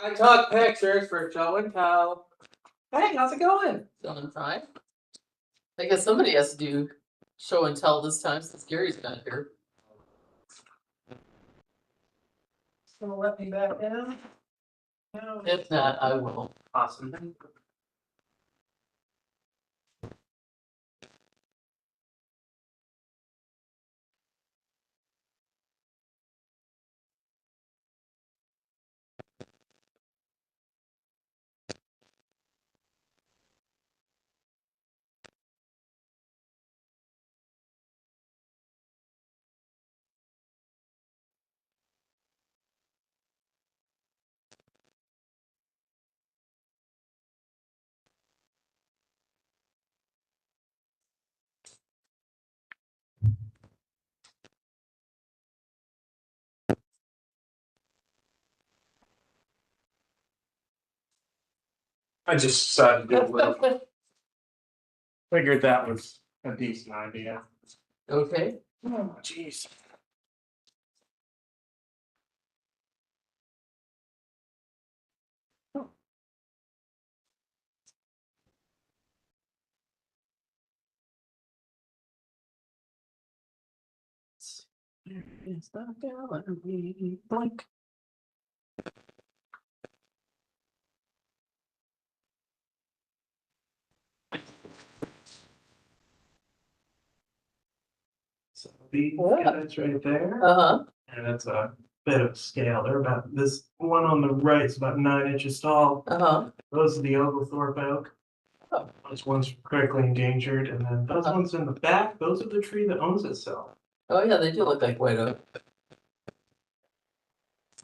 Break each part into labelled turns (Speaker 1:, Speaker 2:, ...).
Speaker 1: I took pictures for show and tell. Hey, how's it going?
Speaker 2: Feeling fine. I guess somebody has to do show and tell this time since Gary's not here.
Speaker 1: Gonna let me back in? No.
Speaker 2: If not, I will.
Speaker 1: Awesome. I just decided to do a little. Figured that was a decent idea.
Speaker 2: Okay.
Speaker 1: Oh, jeez. There is the gallery. Blink. So these guys right there.
Speaker 2: Uh-huh.
Speaker 1: And it's a bit of scale. They're about this one on the right is about 9 inches tall.
Speaker 2: Uh-huh.
Speaker 1: Those are the Oglethorpe oak.
Speaker 2: Oh.
Speaker 1: Those ones critically endangered, and then those ones in the back, those are the tree that owns itself.
Speaker 2: Oh yeah, they do look like white oak.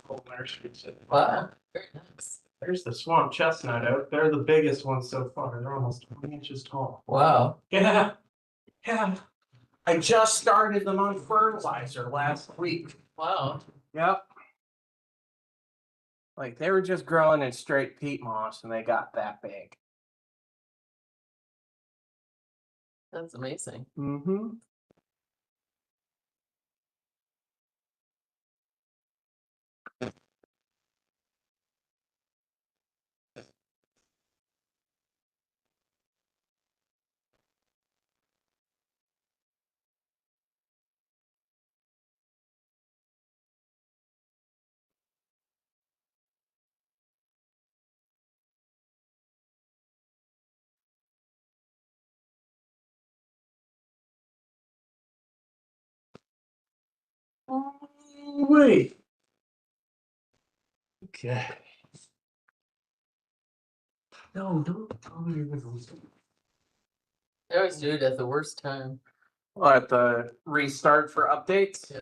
Speaker 1: Whole nursery.
Speaker 2: Wow. Very nice.
Speaker 1: There's the swamp chestnut oak. They're the biggest ones so far. They're almost 20 inches tall.
Speaker 2: Wow.
Speaker 1: Yeah. Yeah. I just started them on fertilizer last week.
Speaker 2: Wow.
Speaker 1: Yep. Like they were just growing in straight peat moss and they got that big.
Speaker 2: That's amazing.
Speaker 1: Mm-hmm. Wait. Okay. No, don't tell me you're gonna lose them.
Speaker 2: They always do it at the worst time.
Speaker 1: Well, at the restart for updates.
Speaker 2: Yeah.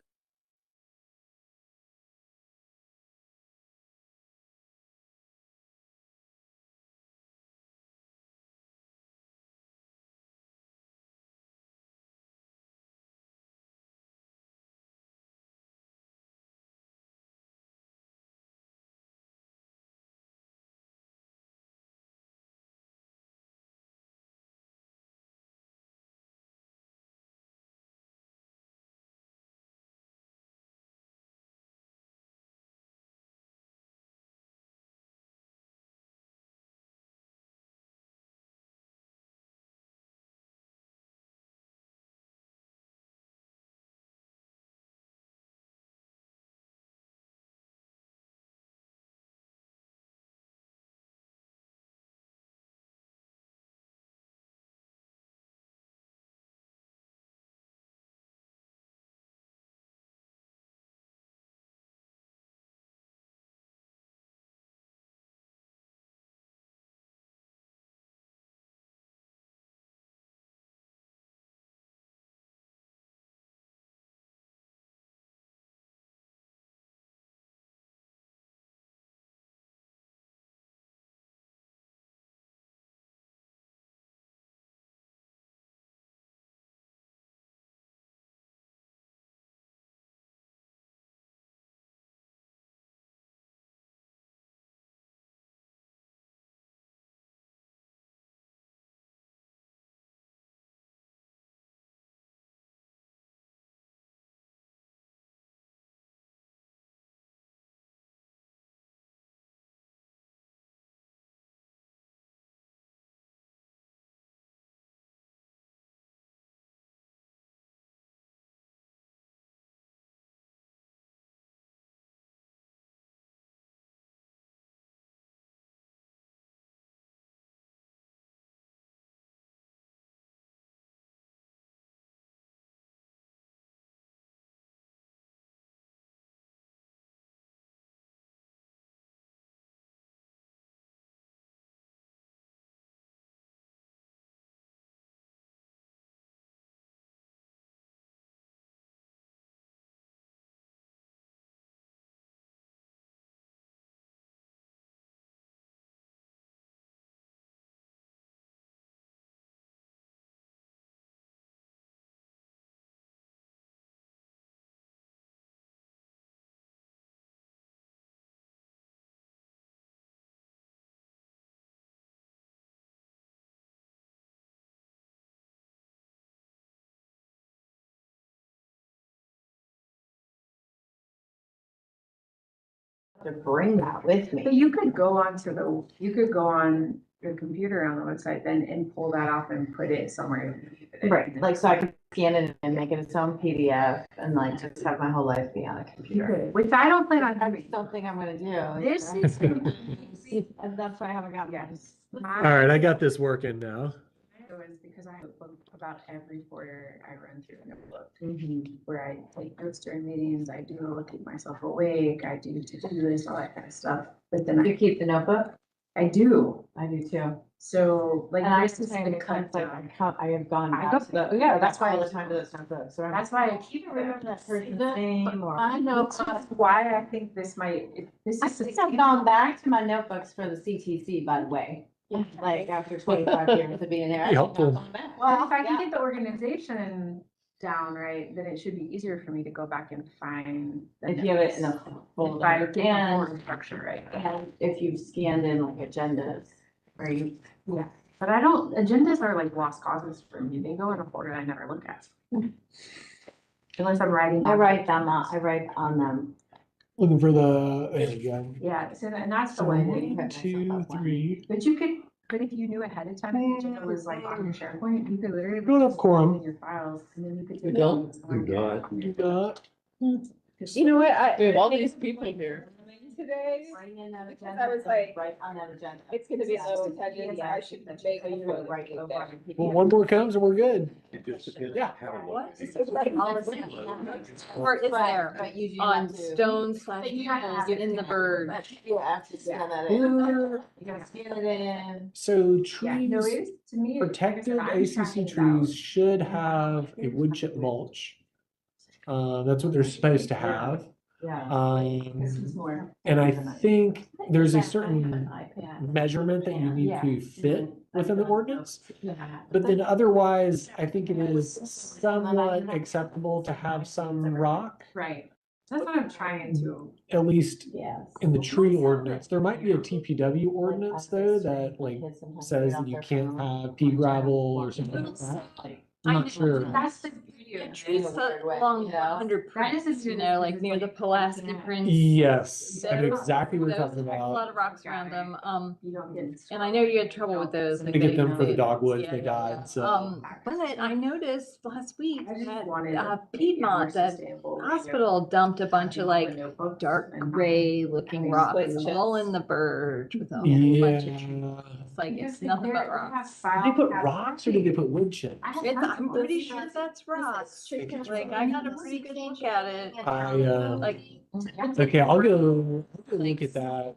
Speaker 3: to bring that with
Speaker 4: But
Speaker 3: me.
Speaker 4: you could go you could go on your computer on the website then and pull that off and put it somewhere.
Speaker 3: Right, like, so I can scan it and make it its own PDF and like just have my whole life be on a
Speaker 4: You
Speaker 3: computer.
Speaker 4: could, which I don't plan on
Speaker 3: I
Speaker 4: doing.
Speaker 3: don't think I'm gonna do.
Speaker 4: This is.
Speaker 3: And that's why I haven't gotten one.
Speaker 4: Yes.
Speaker 1: All right, I got this working now.
Speaker 4: It was because I have a book about every quarter I run through in a book
Speaker 3: Mhm.
Speaker 4: where I take notes during meetings, I do to keep myself awake, I do to-do list, all that kind of stuff. But then
Speaker 3: You keep the notebook?
Speaker 4: I do,
Speaker 3: I do too.
Speaker 4: so like
Speaker 3: And I
Speaker 4: this
Speaker 3: have
Speaker 4: is been
Speaker 3: like,
Speaker 4: cut down.
Speaker 3: I have gone
Speaker 4: I
Speaker 3: back
Speaker 4: go-
Speaker 3: to the,
Speaker 4: yeah, that's
Speaker 3: all
Speaker 4: why-
Speaker 3: the time to those notebooks. So
Speaker 4: That's why I keep
Speaker 3: I remember
Speaker 4: it.
Speaker 3: that person's name or.
Speaker 4: I know, that's why I think this might, this
Speaker 3: I
Speaker 4: is.
Speaker 3: think I've gone back to my notebooks for the CTC, by the way. Like after 25 years of being there. I think I've
Speaker 1: Helpful.
Speaker 3: gone back.
Speaker 4: Well, if I can
Speaker 3: yeah.
Speaker 4: get the organization down right, then it should be easier for me to go back and find. the
Speaker 3: If you have it in
Speaker 4: notes.
Speaker 3: a
Speaker 4: If I
Speaker 3: folder
Speaker 4: get the
Speaker 3: and,
Speaker 4: form structure right.
Speaker 3: and if you've scanned in like agendas, or you.
Speaker 4: Yeah, but I don't, agendas are like lost causes for me. They go in a folder I never look at. Unless I'm writing.
Speaker 3: I write them on, them.
Speaker 1: Looking for the, there you go.
Speaker 4: Yeah, so and that's the
Speaker 1: So
Speaker 4: one.
Speaker 1: 1, 2, 3.
Speaker 4: But you could, but if you knew ahead of time, the agenda was like on your SharePoint, you could literally.
Speaker 1: Don't have
Speaker 4: just
Speaker 1: quorum.
Speaker 4: put it in your files and then you could.
Speaker 2: You
Speaker 4: take
Speaker 2: don't?
Speaker 4: notes on
Speaker 5: Do
Speaker 4: your-
Speaker 5: not.
Speaker 1: You got.
Speaker 2: You know what? We have all these people here.
Speaker 6: Today,
Speaker 3: Writing in that
Speaker 6: Because
Speaker 3: agenda.
Speaker 6: I was like,
Speaker 3: Right on that agenda.
Speaker 6: it's gonna be low attendance, I should make
Speaker 3: So
Speaker 6: a
Speaker 3: you would write it over on PDF.
Speaker 1: Well, one more comes and we're good.
Speaker 5: It just depends
Speaker 1: Yeah.
Speaker 5: how it
Speaker 6: What?
Speaker 5: looks.
Speaker 6: Or is there
Speaker 3: But you do
Speaker 2: On
Speaker 3: have to.
Speaker 2: stones /
Speaker 4: But you have to
Speaker 2: murals
Speaker 4: have it
Speaker 2: in the
Speaker 4: in
Speaker 2: bird.
Speaker 3: You have to scan that in. You gotta scan it in.
Speaker 1: So
Speaker 4: Yeah, no,
Speaker 1: trees,
Speaker 4: it is, to me. like I said,
Speaker 1: protected
Speaker 4: I'm
Speaker 1: ACC
Speaker 4: tracking it
Speaker 1: trees
Speaker 4: out.
Speaker 1: should have a wood chip mulch. That's what they're supposed to have.
Speaker 3: Yeah. This is
Speaker 1: Um,
Speaker 3: more.
Speaker 1: and I think there's a
Speaker 3: I have
Speaker 1: certain
Speaker 3: an iPad.
Speaker 1: measurement that you need
Speaker 4: Yeah.
Speaker 1: to fit within the ordinance.
Speaker 3: Yeah.
Speaker 1: But then otherwise, I think it is somewhat acceptable to have some rock,
Speaker 4: Right, that's what I'm trying to.
Speaker 1: at least
Speaker 3: Yes.
Speaker 1: in the tree ordinance. There might be a TPW ordinance though that like says that you can't have pea gravel or something like that. I'm not sure.
Speaker 4: That's the beauty of
Speaker 2: Trees
Speaker 3: In a weird way,
Speaker 2: along
Speaker 3: you know?
Speaker 2: under
Speaker 4: That is
Speaker 2: prints,
Speaker 4: a
Speaker 2: you know, like near the Pulaski prints.
Speaker 1: Yes, I know
Speaker 2: Those-
Speaker 1: exactly what you're
Speaker 2: those
Speaker 1: talking
Speaker 2: have A
Speaker 1: about.
Speaker 2: lot of rocks around them,
Speaker 4: You don't get.
Speaker 2: and I know you had trouble with those. like
Speaker 1: To get
Speaker 2: they-
Speaker 1: them for the
Speaker 2: they-
Speaker 1: dogwoods,
Speaker 2: yeah,
Speaker 1: they
Speaker 2: yeah,
Speaker 1: died,
Speaker 2: yeah.
Speaker 1: so.
Speaker 2: But I noticed last week
Speaker 4: I just
Speaker 2: that
Speaker 4: wanted
Speaker 2: Piedmont, that hospital dumped a bunch of like dark gray looking rocks all in the bird with a whole bunch of trees.
Speaker 1: Yeah.
Speaker 2: It's like, it's nothing but rocks.
Speaker 1: Did they put rocks or did they put wood chip?
Speaker 2: I'm pretty sure that's rocks. Like, I got a pretty good look at it.
Speaker 1: I,
Speaker 2: Like,
Speaker 1: okay, I'll go look at that.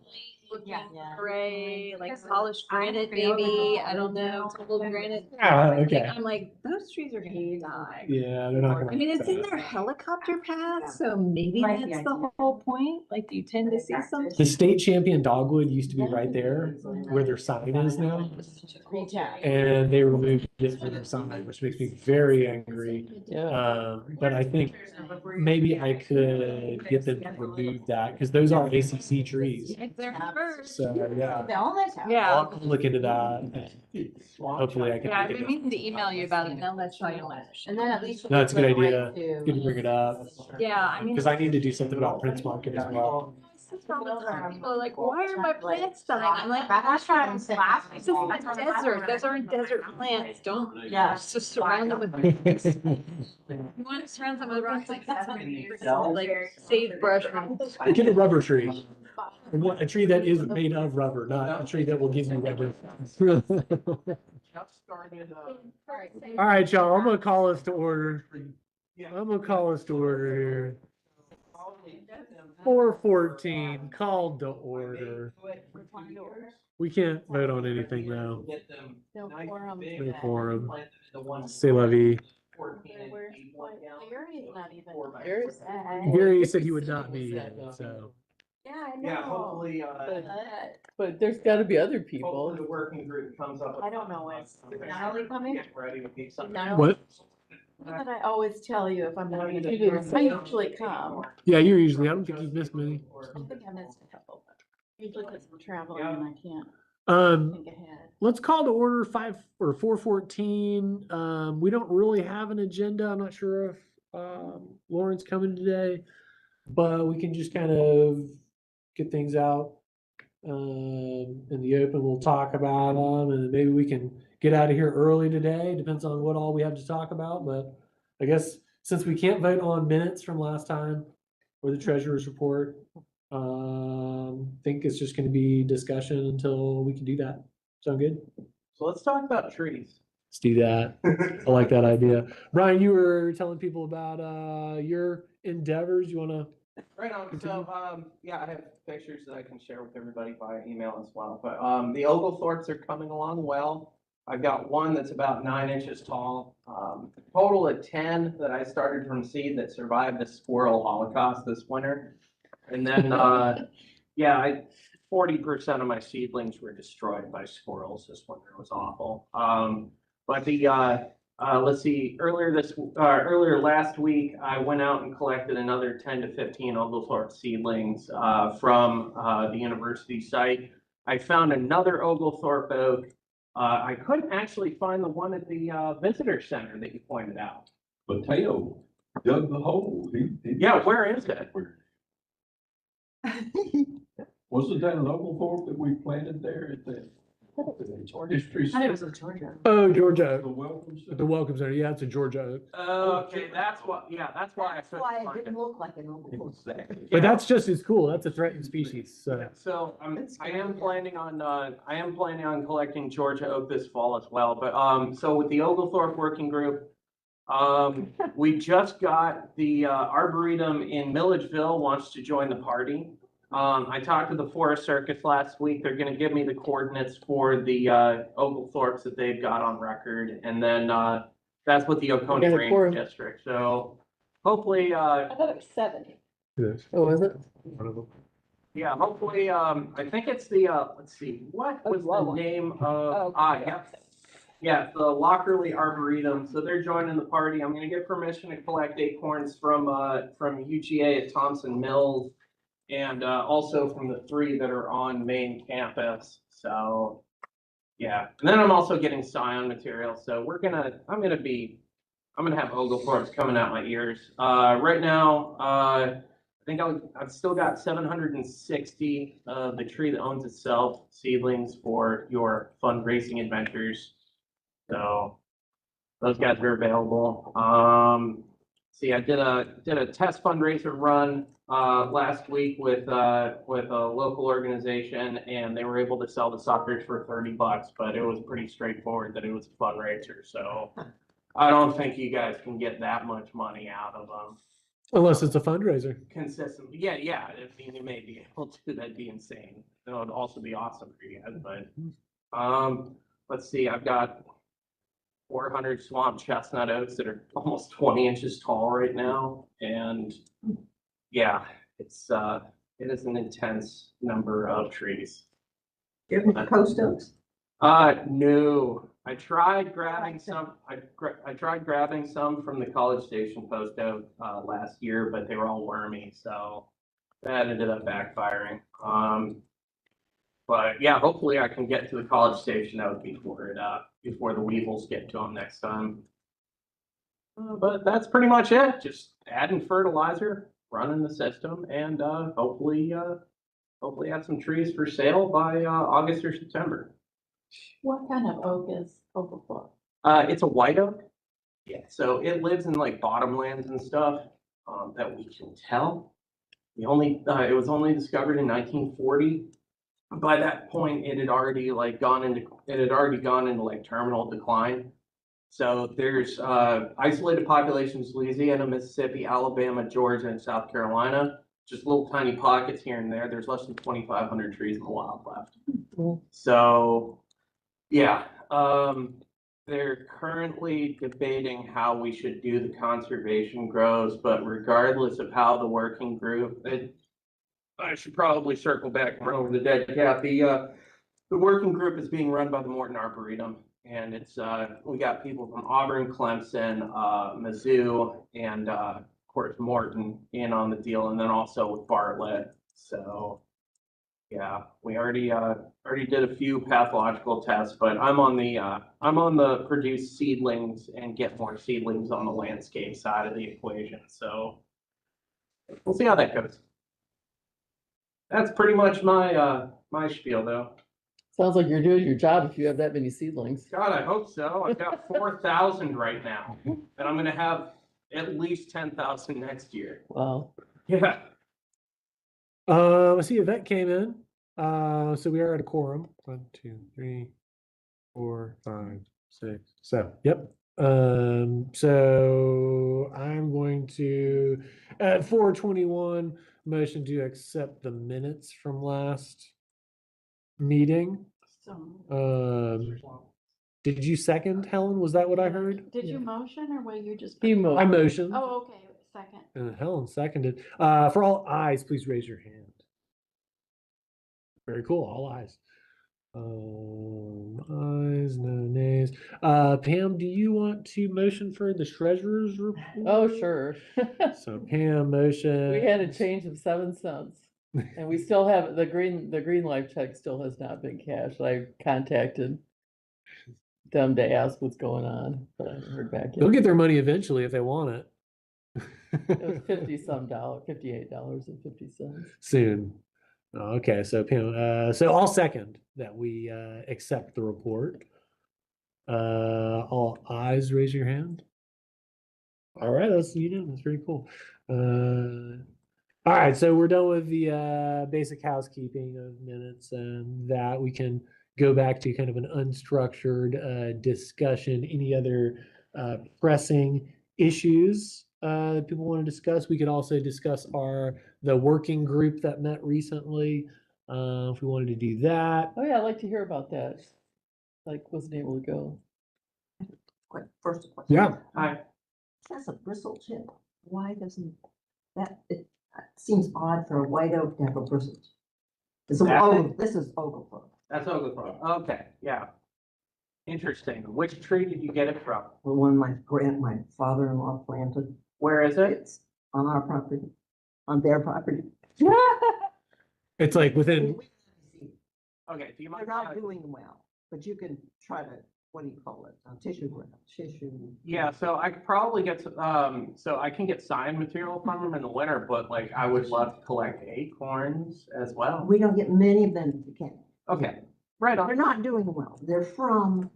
Speaker 2: looking
Speaker 3: Yeah.
Speaker 2: gray, like polished granite, maybe. I don't know, tumbled granite.
Speaker 1: Ah, okay.
Speaker 2: I'm like, those trees are gonna die.
Speaker 1: Yeah, they're not
Speaker 2: I
Speaker 1: gonna.
Speaker 2: mean, it's in
Speaker 1: fix
Speaker 2: their
Speaker 1: that.
Speaker 2: helicopter path, so maybe
Speaker 4: Might be
Speaker 2: that's the
Speaker 4: idea.
Speaker 2: whole point. Like, you tend to see something.
Speaker 1: The state champion dogwood used to be right there where their sign is now. And they removed it from their sign, which makes me very angry. But I think maybe I could get them to remove that because those are ACC trees.
Speaker 2: It's their first.
Speaker 1: So, yeah.
Speaker 3: The only time.
Speaker 2: Yeah.
Speaker 1: I'll look into that. Hopefully I can.
Speaker 2: Yeah, I've
Speaker 1: look
Speaker 2: been
Speaker 1: into
Speaker 2: meaning to email you about it. Now that's why you'll
Speaker 3: And then at least.
Speaker 1: No, it's a good
Speaker 3: you
Speaker 1: idea.
Speaker 3: right to-
Speaker 1: Good to bring it up.
Speaker 2: Yeah, I mean.
Speaker 1: Because I need to do something about Prince Market as well.
Speaker 2: That's all the time. People are like, why are my plants dying? I'm like,
Speaker 4: That's why I'm laughing.
Speaker 2: it's just a desert. Those aren't desert plants. Don't
Speaker 3: Yeah.
Speaker 2: just surround them with. You want to surround them with rocks like that's like sagebrush.
Speaker 1: Get a rubber tree. A tree that is made of rubber, not a tree that will give you rubber. All right, y'all, I'm gonna call us to order. I'm gonna call us to order here. 4:14, called to order. We can't vote on anything now.
Speaker 2: No quorum.
Speaker 1: No quorum. C'est la vie.
Speaker 3: Gary's not even.
Speaker 2: Yours?
Speaker 1: Gary said he would not be here, so.
Speaker 3: Yeah, I know.
Speaker 5: Yeah, hopefully,
Speaker 2: But there's gotta be other
Speaker 5: hopefully
Speaker 2: people.
Speaker 5: the working group comes up. with
Speaker 3: I don't know when.
Speaker 5: something.
Speaker 3: Natalie coming?
Speaker 5: Get ready with something.
Speaker 1: What?
Speaker 3: But I always tell you if I'm going
Speaker 2: You didn't
Speaker 3: to,
Speaker 2: say
Speaker 3: I usually come.
Speaker 1: Yeah, you're usually, I don't think you've missed many.
Speaker 3: I think I missed a couple. Usually because I'm traveling and I can't think ahead.
Speaker 1: Let's call to order 4:14. We don't really have an agenda. I'm not sure if Lauren's coming today, but we can just kind of get things out in the open. We'll talk about them, and maybe we can get out of here early today. Depends on what all we have to talk about. But I guess since we can't vote on minutes from last time or the treasurer's report, think it's just going to be discussion until we can do that. Sound good?
Speaker 5: So let's talk about trees.
Speaker 1: Let's do that. I like that idea. Brian, you were telling people about your endeavors. You want to?
Speaker 5: Right on.
Speaker 1: Continue.
Speaker 5: So, yeah, I have pictures that I can share with everybody via email as well. But the Oglethorpes are coming along well. I've got one that's about 9 inches tall. Total of 10 that I started from seed that survived the squirrel holocaust this winter. And then, yeah, 40% of my seedlings were destroyed by squirrels this winter. It was awful. But let's see, earlier last week, I went out and collected another 10 to 15 Oglethorpe seedlings from the university site. I found another Oglethorpe oak. I couldn't actually find the one at the visitor center that you pointed out.
Speaker 7: Mateo dug the hole.
Speaker 5: Yeah, where is it?
Speaker 7: Wasn't that an Oglethorpe that we planted there at the history?
Speaker 4: I thought it was in Georgia.
Speaker 1: Oh, Georgia.
Speaker 7: The welcome center?
Speaker 1: The welcome center. Yeah, it's a Georgia oak.
Speaker 5: Okay, that's what. Yeah, that's why I couldn't
Speaker 3: Why it
Speaker 5: find it.
Speaker 3: didn't look like an old.
Speaker 7: Exactly.
Speaker 1: But that's just as cool. That's a threatened species. So
Speaker 5: So I am planning on collecting Georgia oak this fall as well. But so with the Oglethorpe working group, we just got the Arboretum in Milledgeville wants to join the party. I talked to the Forest Circus last week. They're going to give me the coordinates for the Oglethorpes that they've got on record, and then that's with the Oconee
Speaker 1: Okay,
Speaker 5: Range
Speaker 1: Cora.
Speaker 5: District. So hopefully,
Speaker 6: I thought it was 70.
Speaker 1: oh, is it? One of them.
Speaker 5: yeah, hopefully, I think it's the, let's see, what was the name of, yeah. Yeah, the Lockerly Arboretum, so they're joining the party. I'm gonna get permission to collect acorns from UGA at Thompson Mills and, also from the 3 that are on main campus, so. Yeah, and then I'm also getting scion material, so I'm gonna have Oglethorpes coming out my ears. Right now, I think I've still got 760 of the tree that owns itself seedlings for your fundraising adventures. So those guys are available. See, I did a test fundraiser run last week with a local organization, and they were able to sell the suckers for $30, but it was pretty straightforward that it was a fundraiser. So I don't think you guys can get that much money out of them
Speaker 1: Unless it's a fundraiser.
Speaker 5: consistently. Yeah, yeah. I mean, you may be able to. That'd be insane. That would also be awesome for you guys. But let's see. I've got 400 swamp chestnut oaks that are almost 20 inches tall right now, and yeah, it is an intense number of trees.
Speaker 3: You have post oaks?
Speaker 5: No. I tried grabbing some. I tried grabbing some from the College Station post oak last year, but they were all wormy, so that ended up backfiring. But yeah, hopefully I can get to the College Station oak before the weevils get to them next time. But that's pretty much it. Just adding fertilizer, running the system, and hopefully have some trees for sale by August or September.
Speaker 3: What kind of oak is Oglethorpe?
Speaker 5: It's a white oak. Yeah, so it lives in like bottomlands and stuff that we can tell. It was only discovered in 1940. By that point, it had already gone into like terminal decline. So there's isolated populations: Louisiana, Mississippi, Alabama, Georgia, and South Carolina. Just little tiny pockets here and there. There's less than 2,500 trees in the wild left. So, yeah, they're currently debating how we should do the conservation grows, but regardless of how the working group, I should probably circle back and run over the dead cat. The working group is being run by the Morton Arboretum, and it's we got people from Auburn, Clemson, Mizzou, and of course Morton in on the deal, and then also with Bartlett. So yeah, we already did a few pathological tests, but I'm on the produce seedlings and get more seedlings on the landscape side of the equation. So we'll see how that goes. That's pretty much my, my spiel though.
Speaker 8: Sounds like you're doing your job if you have that many seedlings.
Speaker 5: God, I hope so. I've got 4,000 right now, and I'm gonna have at least 10,000 next year.
Speaker 8: Wow.
Speaker 5: Yeah.
Speaker 1: Let's see, Yvette came in. So we are at a quorum. 1, 2, 3, 4, 5, 6, 7. Yep. So I'm going to, at 4:21, motion to accept the minutes from last meeting. Did you second, Helen? Was that what I heard?
Speaker 6: Did you motion or will you just?
Speaker 8: He
Speaker 1: I
Speaker 8: moved.
Speaker 1: motioned.
Speaker 6: Oh, okay, second.
Speaker 1: And Helen seconded. For all ayes, please raise your hand. Very cool, all ayes. Ayes, no nays. Pam, do you want to motion for the treasurer's report?
Speaker 8: Oh, sure.
Speaker 1: So Pam motion.
Speaker 8: We had a change of 7 cents. And we still have, the green life check still has not been cashed. I contacted them to ask what's going on, but I haven't heard back
Speaker 1: They'll
Speaker 8: yet.
Speaker 1: get their money eventually if they want it.
Speaker 8: It was $58.50.
Speaker 1: Soon. Okay, so Pam, so I'll second that we accept the report. All ayes, raise your hand. All right, that's unanimous. Very cool. All right, so we're done with the basic housekeeping of minutes, and that we can go back to kind of an unstructured discussion. Any other pressing issues that people want to discuss? We could also discuss the working group that met recently, if we wanted to do that.
Speaker 8: Oh yeah, I'd like to hear about that. Like, wasn't able to go.
Speaker 9: First question.
Speaker 1: Yeah.
Speaker 5: Hi.
Speaker 9: That's a bristle tip. Why doesn't that, it seems odd for a white oak to have a bristle tip. This is Oglethorpe.
Speaker 5: That's Oglethorpe. Okay, yeah. Interesting. Which tree did you get it from?
Speaker 9: The one my father-in-law planted.
Speaker 5: Where is it?
Speaker 9: It's on our property, on their property.
Speaker 1: It's like within,
Speaker 5: Okay, do you
Speaker 9: They're
Speaker 5: mind?
Speaker 9: not doing well, but you can try to, what do you call it? Tissue.
Speaker 5: Yeah, so I could probably get, so I can get sign material from them in the winter, but like I would love to collect acorns as well.
Speaker 9: We don't get many of them if you can.
Speaker 5: Okay, right
Speaker 9: They're
Speaker 5: on.
Speaker 9: not doing well. They're from,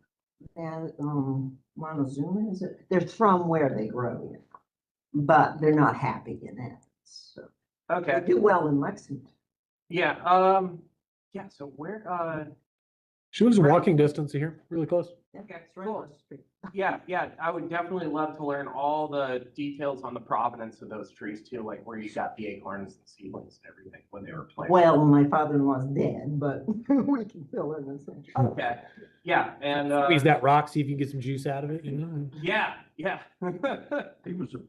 Speaker 9: Montezuma, is it? They're from where they grow it, but they're not happy in that. So they
Speaker 5: Okay,
Speaker 9: do well in Lexington.
Speaker 5: yeah, yeah, so where,
Speaker 1: she lives in
Speaker 5: Right.
Speaker 1: walking distance of here, really close.
Speaker 5: Okay,
Speaker 9: It's right across the street.
Speaker 5: yeah, I would definitely love to learn all the details on the provenance of those trees too, like where you got the acorns and seedlings and everything when they were planted.
Speaker 9: Well, my father-in-law's dead, but we can fill in this.
Speaker 5: Okay, yeah, and,
Speaker 1: Squeeze that rock, see if you can get some juice out of it, you know?
Speaker 5: yeah.
Speaker 7: He was a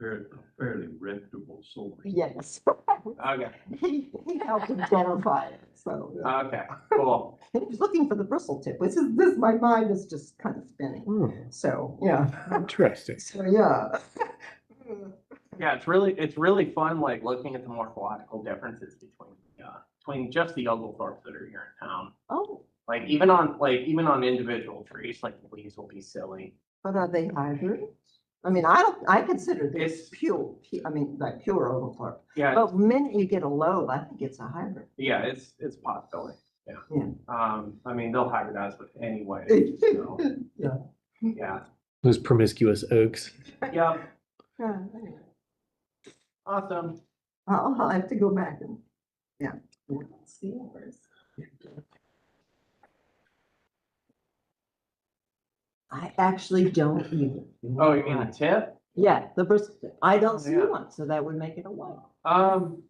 Speaker 7: fairly reputable source.
Speaker 9: Yes.
Speaker 5: Okay,
Speaker 9: He helped identify it, so.
Speaker 5: okay, cool.
Speaker 9: He was looking for the bristle tip, which is, my mind is just kind of spinning,
Speaker 1: Hmm,
Speaker 9: so, yeah.
Speaker 1: interesting.
Speaker 9: So, yeah.
Speaker 5: Yeah, it's really fun, like looking at the morphological differences between just the Oglethorpes that are here in town.
Speaker 9: Oh,
Speaker 5: Like even on individual trees, like the leaves will be silly.
Speaker 9: but are they hybrids? I mean, I consider this
Speaker 5: It's-
Speaker 9: pure, like pure Oglethorpe.
Speaker 5: Yeah,
Speaker 9: But the minute you get a lobe, I think it's a hybrid.
Speaker 5: yeah, it's possibility. Yeah.
Speaker 9: Yeah.
Speaker 5: I mean, they'll hybridize with anyway. So,
Speaker 9: Yeah.
Speaker 5: yeah.
Speaker 1: Those promiscuous oaks.
Speaker 5: Yeah.
Speaker 9: Yeah, anyway.
Speaker 5: Awesome.
Speaker 9: I'll have to go back and, yeah. See yours. I actually don't either.
Speaker 5: Oh, you mean a tip?
Speaker 9: Yeah, the bristle tip. I don't
Speaker 5: Oh,
Speaker 9: see
Speaker 5: yeah.
Speaker 9: one, so that would make it a white.
Speaker 5: Um,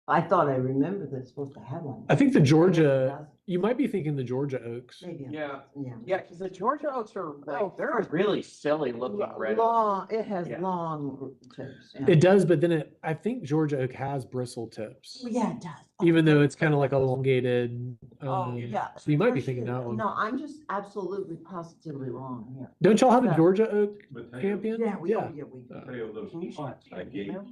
Speaker 9: I thought I remembered they're supposed to have one.
Speaker 1: I think the Georgia, you might be thinking the Georgia oaks.
Speaker 9: Maybe.
Speaker 5: yeah.
Speaker 9: Yeah.
Speaker 5: Yeah, because the Georgia oaks are
Speaker 9: Oh,
Speaker 5: like, they're a really silly looking red.
Speaker 9: Long, it has
Speaker 5: Yeah.
Speaker 9: long tips. Yeah.
Speaker 1: It does, but then I think Georgia oak has bristle tips,
Speaker 9: Oh, yeah, it does.
Speaker 1: even though it's kind of like elongated.
Speaker 9: Oh, yeah.
Speaker 1: So you might
Speaker 9: for
Speaker 1: be thinking
Speaker 9: sure.
Speaker 1: that one.
Speaker 9: No, I'm just absolutely positively wrong here.
Speaker 1: Don't y'all have a
Speaker 9: Yeah.
Speaker 1: Georgia oak
Speaker 7: But
Speaker 1: champion?
Speaker 9: Yeah, we,
Speaker 1: Yeah.
Speaker 9: yeah, we.
Speaker 7: Tell those
Speaker 5: Can you
Speaker 7: spots I
Speaker 5: shoot me an
Speaker 7: gave,
Speaker 5: email?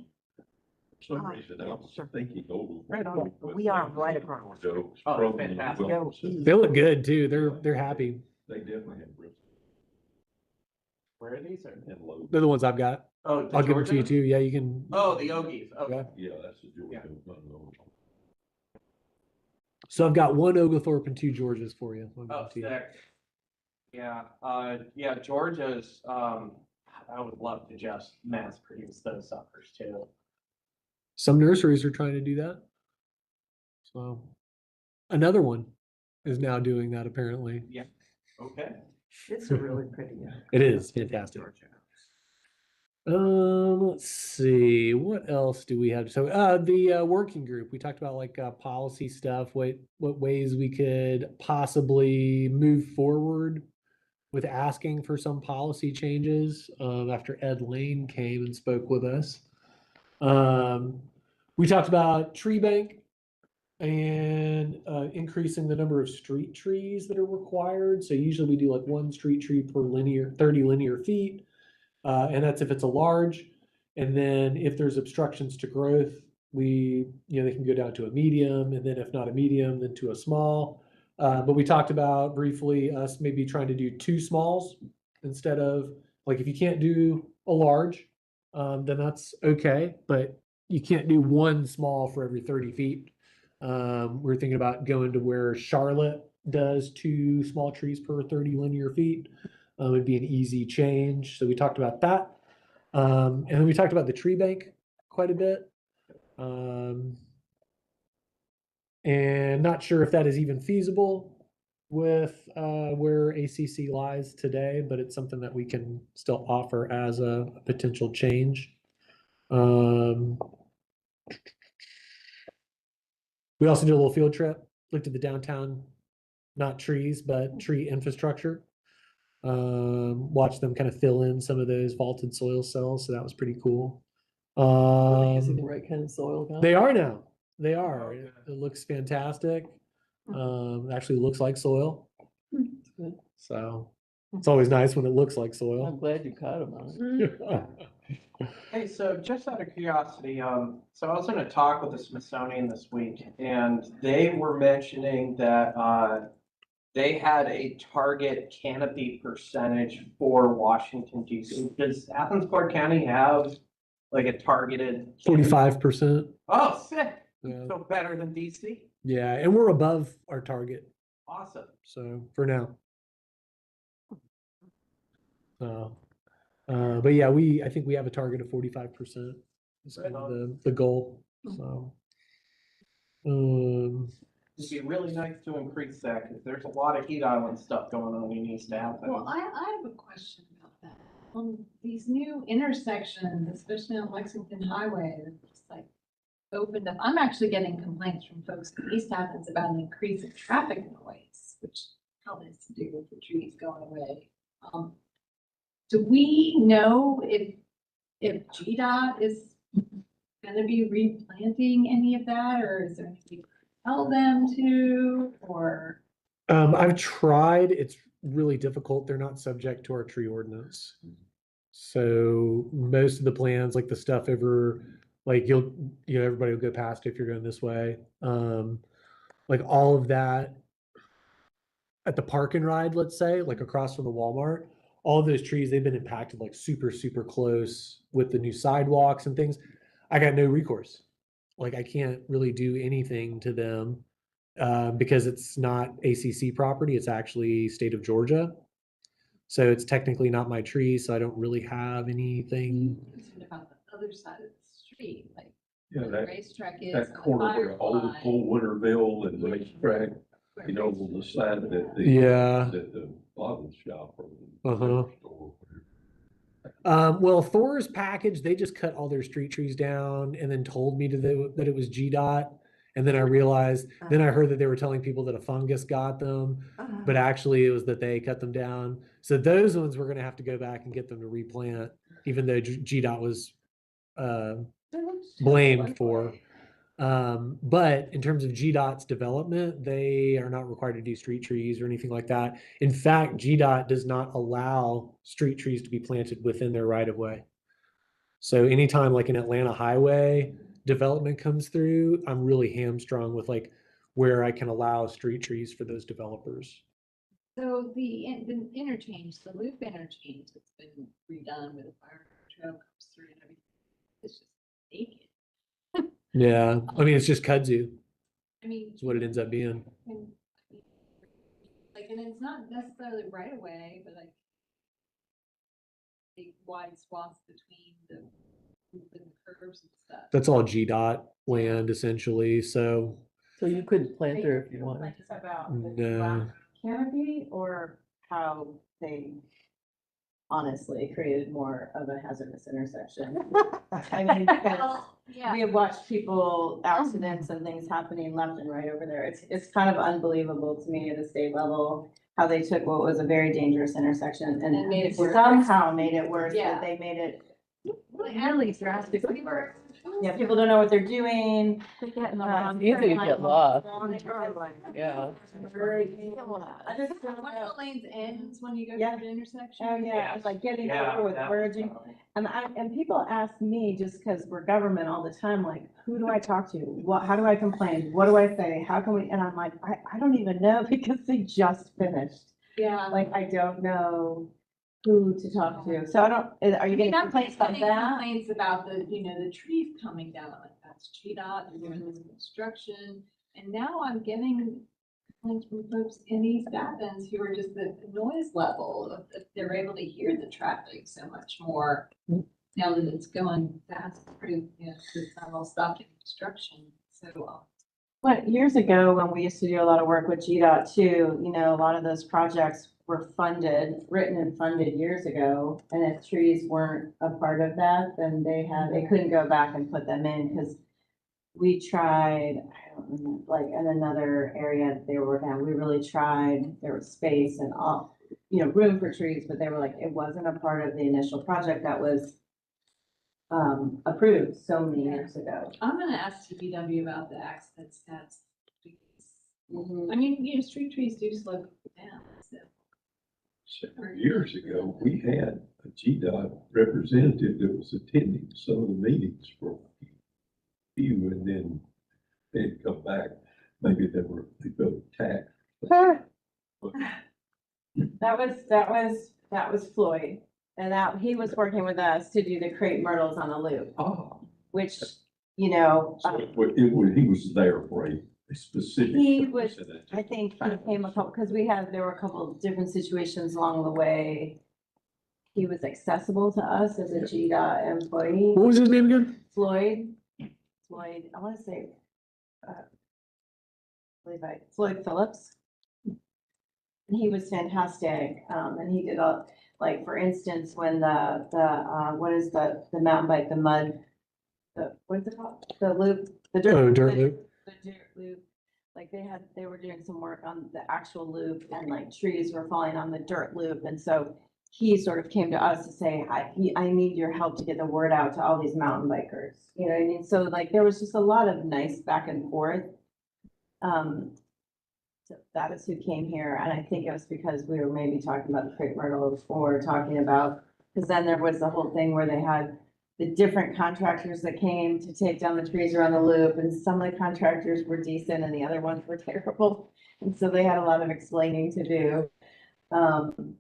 Speaker 7: for some
Speaker 9: Oh,
Speaker 7: reason, I
Speaker 9: yeah,
Speaker 7: was
Speaker 9: sure.
Speaker 7: thinking Oglethorpe.
Speaker 5: Right on.
Speaker 9: We are right across.
Speaker 7: Oaks,
Speaker 5: Oh,
Speaker 7: probably
Speaker 5: fantastic.
Speaker 7: Wilson.
Speaker 1: They look good too. They're happy.
Speaker 7: They definitely have Bristol
Speaker 5: Where are these? Or?
Speaker 7: and low.
Speaker 1: They're the ones I've got.
Speaker 5: Oh, the
Speaker 1: I'll give them to you
Speaker 5: Georgia?
Speaker 1: too. Yeah, you can.
Speaker 5: Oh, the Ogies. Okay.
Speaker 1: Yeah.
Speaker 7: Yeah, that's the Georgia.
Speaker 5: Yeah.
Speaker 7: oak, not an oak.
Speaker 1: So I've got one Oglethorpe and two Georgias for you. I'll give
Speaker 5: Oh,
Speaker 1: it to you.
Speaker 5: sick. Yeah, Georgia's, I would love to just mass produce those suckers too.
Speaker 1: Some nurseries are trying to do that. So another one is now doing that apparently.
Speaker 5: Yeah, okay.
Speaker 9: It's a really pretty.
Speaker 1: It is fantastic. Let's see, what else do we have? So, the working group, we talked about like policy stuff, what ways we could possibly move forward with asking for some policy changes, after Ed Lane came and spoke with us. We talked about tree bank and increasing the number of street trees that are required. So usually we do like one street tree per 30 linear feet. And that's if it's a large. And then if there's obstructions to growth, they can go down to a medium, and then if not a medium, then to a small. But we talked about briefly us maybe trying to do two smalls instead of, like, if you can't do a large, then that's okay, but you can't do one small for every 30 feet. We're thinking about going to where Charlotte does two small trees per 30 linear feet. It'd be an easy change. So we talked about that. And then we talked about the tree bank quite a bit. And not sure if that is even feasible with where ACC lies today, but it's something that we can still offer as a potential change. We also did a little field trip, looked at the downtown, not trees, but tree infrastructure. Watch them kind of fill in some of those vaulted soil cells. So that was pretty cool.
Speaker 8: Are they using the right kind of soil now?
Speaker 1: They are now. They are. It looks fantastic. Actually looks like soil.
Speaker 8: That's good.
Speaker 1: So it's always nice when it looks like
Speaker 8: I'm
Speaker 1: soil.
Speaker 8: glad you caught them on it.
Speaker 5: Hey, so just out of curiosity, so I was in a talk with the Smithsonian this week, and they were mentioning that they had a target canopy percentage for Washington DC. Does Athens-Clarke County have like a targeted?
Speaker 1: 45%.
Speaker 5: Oh, sick.
Speaker 1: Yeah.
Speaker 5: So better than DC?
Speaker 1: Yeah, and we're above our target.
Speaker 5: Awesome.
Speaker 1: So for now. But yeah, I think we have a target of 45%. Is kind of the goal. So
Speaker 5: It'd be really nice to increase that because there's a lot of heat island stuff going on in East Athens.
Speaker 6: Well, I have a question about that. On these new intersections, especially on Lexington Highway, it's like opened up. I'm actually getting complaints from folks in East Athens about an increase in traffic noise, which probably has to do with the trees going away. Do we know if GDOT is gonna be replanting any of that, or is there anything to tell them to, or?
Speaker 1: I've tried. It's really difficult. They're not subject to our tree ordinance. So most of the plans, like the stuff over, like everybody will go past if you're going this way. Like all of that at the park and ride, let's say, like across from the Walmart, all of those trees, they've been impacted like super, super close with the new sidewalks and things. I got no recourse. Like I can't really do anything to them because it's not ACC property. It's actually state of Georgia. So it's technically not my tree, so I don't really have anything.
Speaker 6: Concerned about the other side of the street, like
Speaker 7: Yeah,
Speaker 6: where the
Speaker 7: that,
Speaker 6: racetrack is.
Speaker 7: that corner where old Winterville and racetrack, on the side that the bottle shop.
Speaker 1: Uh-huh. Well, Thor's package, they just cut all their street trees down and then told me that it was GDOT. And then I realized, then I heard that they were telling people that a fungus got them, but actually it was that they cut them down. So those ones we're gonna have to go back and get them to replant, even though GDOT was blamed for. But in terms of GDOT's development, they are not required to do street trees or anything like that. In fact, GDOT does not allow street trees to be planted within their right of way. So anytime like an Atlanta highway development comes through, I'm really hamstrung with like where I can allow street trees for those developers.
Speaker 6: So the interchange, the loop interchange that's been redone with a fire trail comes through and everything, it's just naked.
Speaker 1: Yeah, I mean, it's just kudzu.
Speaker 6: I mean.
Speaker 1: is what it ends up being.
Speaker 6: and- Like, and it's not necessarily right away, but like. Big wide swaths between the curves and stuff.
Speaker 1: That's all GDOT land essentially, so
Speaker 8: So you couldn't plant there if you wanted.
Speaker 3: About the
Speaker 1: no.
Speaker 3: rock canopy or how they honestly created more of a hazardous intersection. I mean, because
Speaker 6: Well, yeah.
Speaker 3: we have watched people, accidents and things happening left and right over there. It's kind of unbelievable to me at the state level, how they took what was a very dangerous intersection
Speaker 6: And made it worse.
Speaker 3: somehow made it worse,
Speaker 6: Yeah.
Speaker 3: but they made it
Speaker 6: Really drastically worse.
Speaker 3: yeah, people don't know what they're doing.
Speaker 8: Easy to get lost. Yeah.
Speaker 6: One of the lanes ends when you go
Speaker 3: Yeah.
Speaker 6: through the intersection.
Speaker 3: Oh, yeah, it's like getting
Speaker 5: Yeah,
Speaker 3: over with
Speaker 5: that-
Speaker 3: merging. And people ask me, just because we're government all the time, like, who do I talk to? How do I complain? What do I say? How can we, and I'm like, I don't even know because they just finished.
Speaker 6: Yeah.
Speaker 3: Like, I don't know who to talk to. So I don't, are you getting complaints about that?
Speaker 6: Complaints about the trees coming down, like that's GDOT, they're doing this construction. And now I'm getting complaints from folks in East Athens who are just the noise level of, they're able to hear the traffic so much more. Now that it's going fast through, it's not all stopping construction, so.
Speaker 3: What, years ago, when we used to do a lot of work with GDOT too, a lot of those projects were written and funded years ago. And if trees weren't a part of that, then they couldn't go back and put them in because we tried, I don't remember, like in another area that they were working on, we really tried, there was space and all, room for trees, but they were like, it wasn't a part of the initial project that was approved so many years ago.
Speaker 6: I'm gonna ask TPW about the accident stats.
Speaker 3: Mhm.
Speaker 6: I mean, street trees do slow people down, so.
Speaker 7: Several years ago, we had a GDOT representative that was attending some of the meetings for a few, and then they'd come back. Maybe they felt attacked.
Speaker 3: That was Floyd, and that, he was working with us to do the crepe myrtles on the loop,
Speaker 7: Oh.
Speaker 3: which,
Speaker 7: So he was there for a specific.
Speaker 3: He was-
Speaker 7: purpose, and it
Speaker 3: I
Speaker 7: just-
Speaker 3: think he came because there were a couple of different situations along the way. He was accessible to us as a GDOT employee.
Speaker 1: What was his name again?
Speaker 3: Floyd, I want to say, Floyd Phillips. And he was fantastic, and he did like, for instance, when what is the mountain bike, the mud, what is it called? The loop, the dirt.
Speaker 1: Oh, dirt loop.
Speaker 3: The dirt loop, like they were doing some work on the actual loop and like trees were falling on the dirt loop. And so he sort of came to us to say, I need your help to get the word out to all these mountain bikers. You know what I mean? So like, there was just a lot of nice back and forth. So that is who came here. And I think it was because we were maybe talking about the crepe myrtle before, talking about, because then there was the whole thing where they had the different contractors that came to take down the trees around the loop, and some of the contractors were decent and the other ones were terrible. And so they had a lot of explaining to do.
Speaker 6: And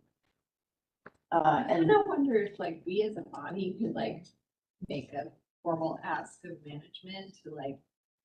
Speaker 6: I wonder if like we as a body could like make a formal ask of management to like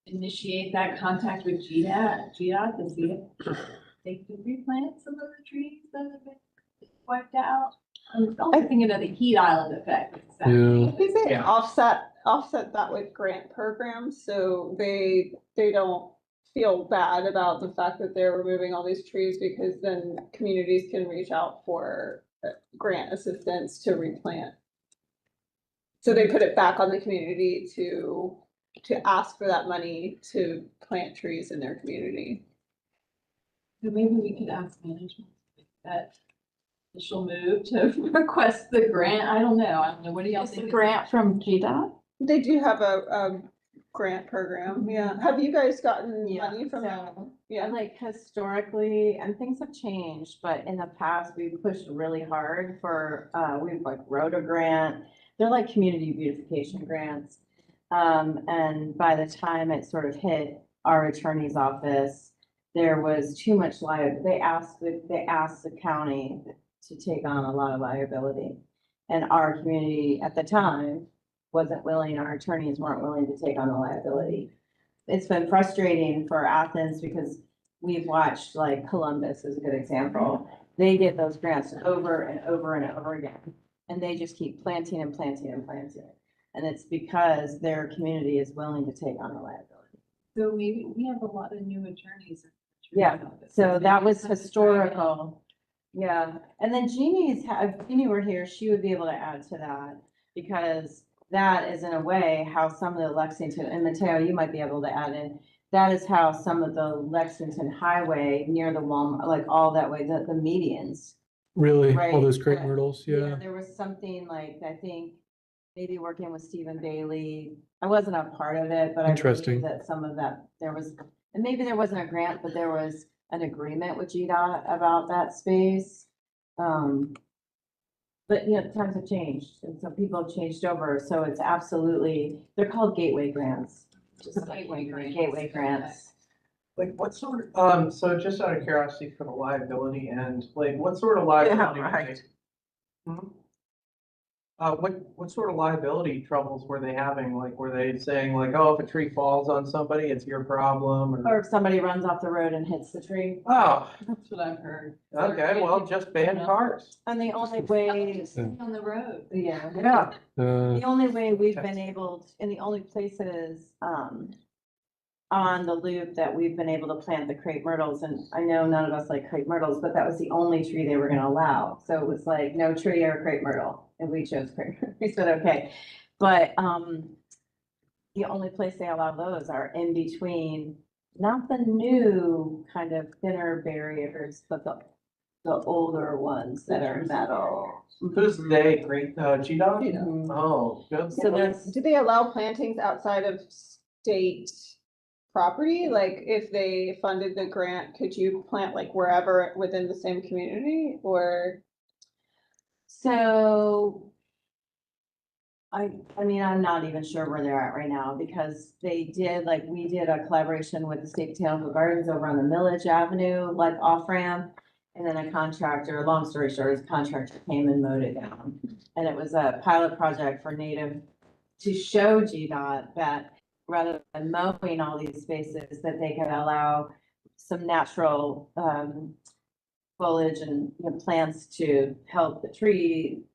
Speaker 6: initiate that contact with GDOT to see if they could replant some of the trees that have been wiped out. I'm also thinking of the heat island effect.
Speaker 1: Yeah.
Speaker 10: They say
Speaker 5: Yeah.
Speaker 10: offset that with grant programs, so they don't feel bad about the fact that they're removing all these trees, because then communities can reach out for grant assistance to replant. So they put it back on the community to ask for that money to plant trees in their community.
Speaker 6: So maybe we could ask management to make that initial move to request the grant. I don't know. What do y'all
Speaker 2: Is the
Speaker 6: think?
Speaker 2: grant from GDOT?
Speaker 10: They do have a grant program, yeah. Have you guys gotten
Speaker 3: Yeah,
Speaker 10: money from that?
Speaker 3: so,
Speaker 10: Yeah.
Speaker 3: like historically, and things have changed, but in the past, we pushed really hard for, we've like wrote a grant. They're like community beautification grants. And by the time it sort of hit our attorney's office, there was too much liability. They asked the county to take on a lot of liability. And our community at the time wasn't willing, our attorneys weren't willing to take on the liability. it's been frustrating for Athens because we've watched, like Columbus is a good example. They get those grants over and over and over again. And they just keep planting and planting and planting. And it's because their community is willing to take on the liability.
Speaker 6: So maybe we have a lot of new attorneys.
Speaker 3: Yeah, so that was historical. Yeah, and then if Jeannie were here, she would be able to add to that, because that is in a way how some of the Lexington, and Mateo, you might be able to add in, that is how some of the Lexington Highway near the Walmart, like all that way, the medians.
Speaker 1: Really, all
Speaker 3: Right,
Speaker 1: those crepe
Speaker 3: yeah.
Speaker 1: myrtles, yeah.
Speaker 3: There was something like, I think, maybe working with Stephen Bailey. I wasn't a part of it, but I
Speaker 1: Interesting.
Speaker 3: believe that some of that, there was, and maybe there wasn't a grant, but there was an agreement with GDOT about that space. But the times have changed, and so people have changed over, so it's absolutely, they're called gateway grants. Just gateway grants.
Speaker 5: Like what sort of, so just out of curiosity for the liability and like what sort of liability?
Speaker 3: right.
Speaker 5: What sort of liability troubles were they having? Like, were they saying like, oh, if a tree falls on somebody, it's your problem?
Speaker 3: Or if somebody runs off the road and hits the tree.
Speaker 5: Oh,
Speaker 6: That's what I've heard.
Speaker 5: okay, well, just ban cars.
Speaker 3: And the only way,
Speaker 6: On the road.
Speaker 3: yeah.
Speaker 5: Yeah.
Speaker 3: The only way we've been able, and the only places, on the loop that we've been able to plant the crepe myrtles, and I know none of us like crepe myrtles, but that was the only tree they were gonna allow. So it was like, no tree or crepe myrtle, and we chose crepe, we said, okay. But, the only place they allow those are in between, not the new kind of thinner barriers, but the older ones that are metal.
Speaker 5: Who's they? Great, GDOT?
Speaker 3: Mhm.
Speaker 5: Oh, good.
Speaker 3: So there's,
Speaker 10: Do they allow plantings outside of state property? Like if they funded the grant, could you plant like wherever within the same community or?
Speaker 3: so I mean, I'm not even sure where they're at right now, because they did, like, we did a collaboration with the State Botanical Gardens over on the Millage Avenue, like off ramp. And then a contractor, long story short, a contractor came and mowed it down. And it was a pilot project for native, to show GDOT that rather than mowing all these spaces, that they can allow some natural, foliage and plants to help the tree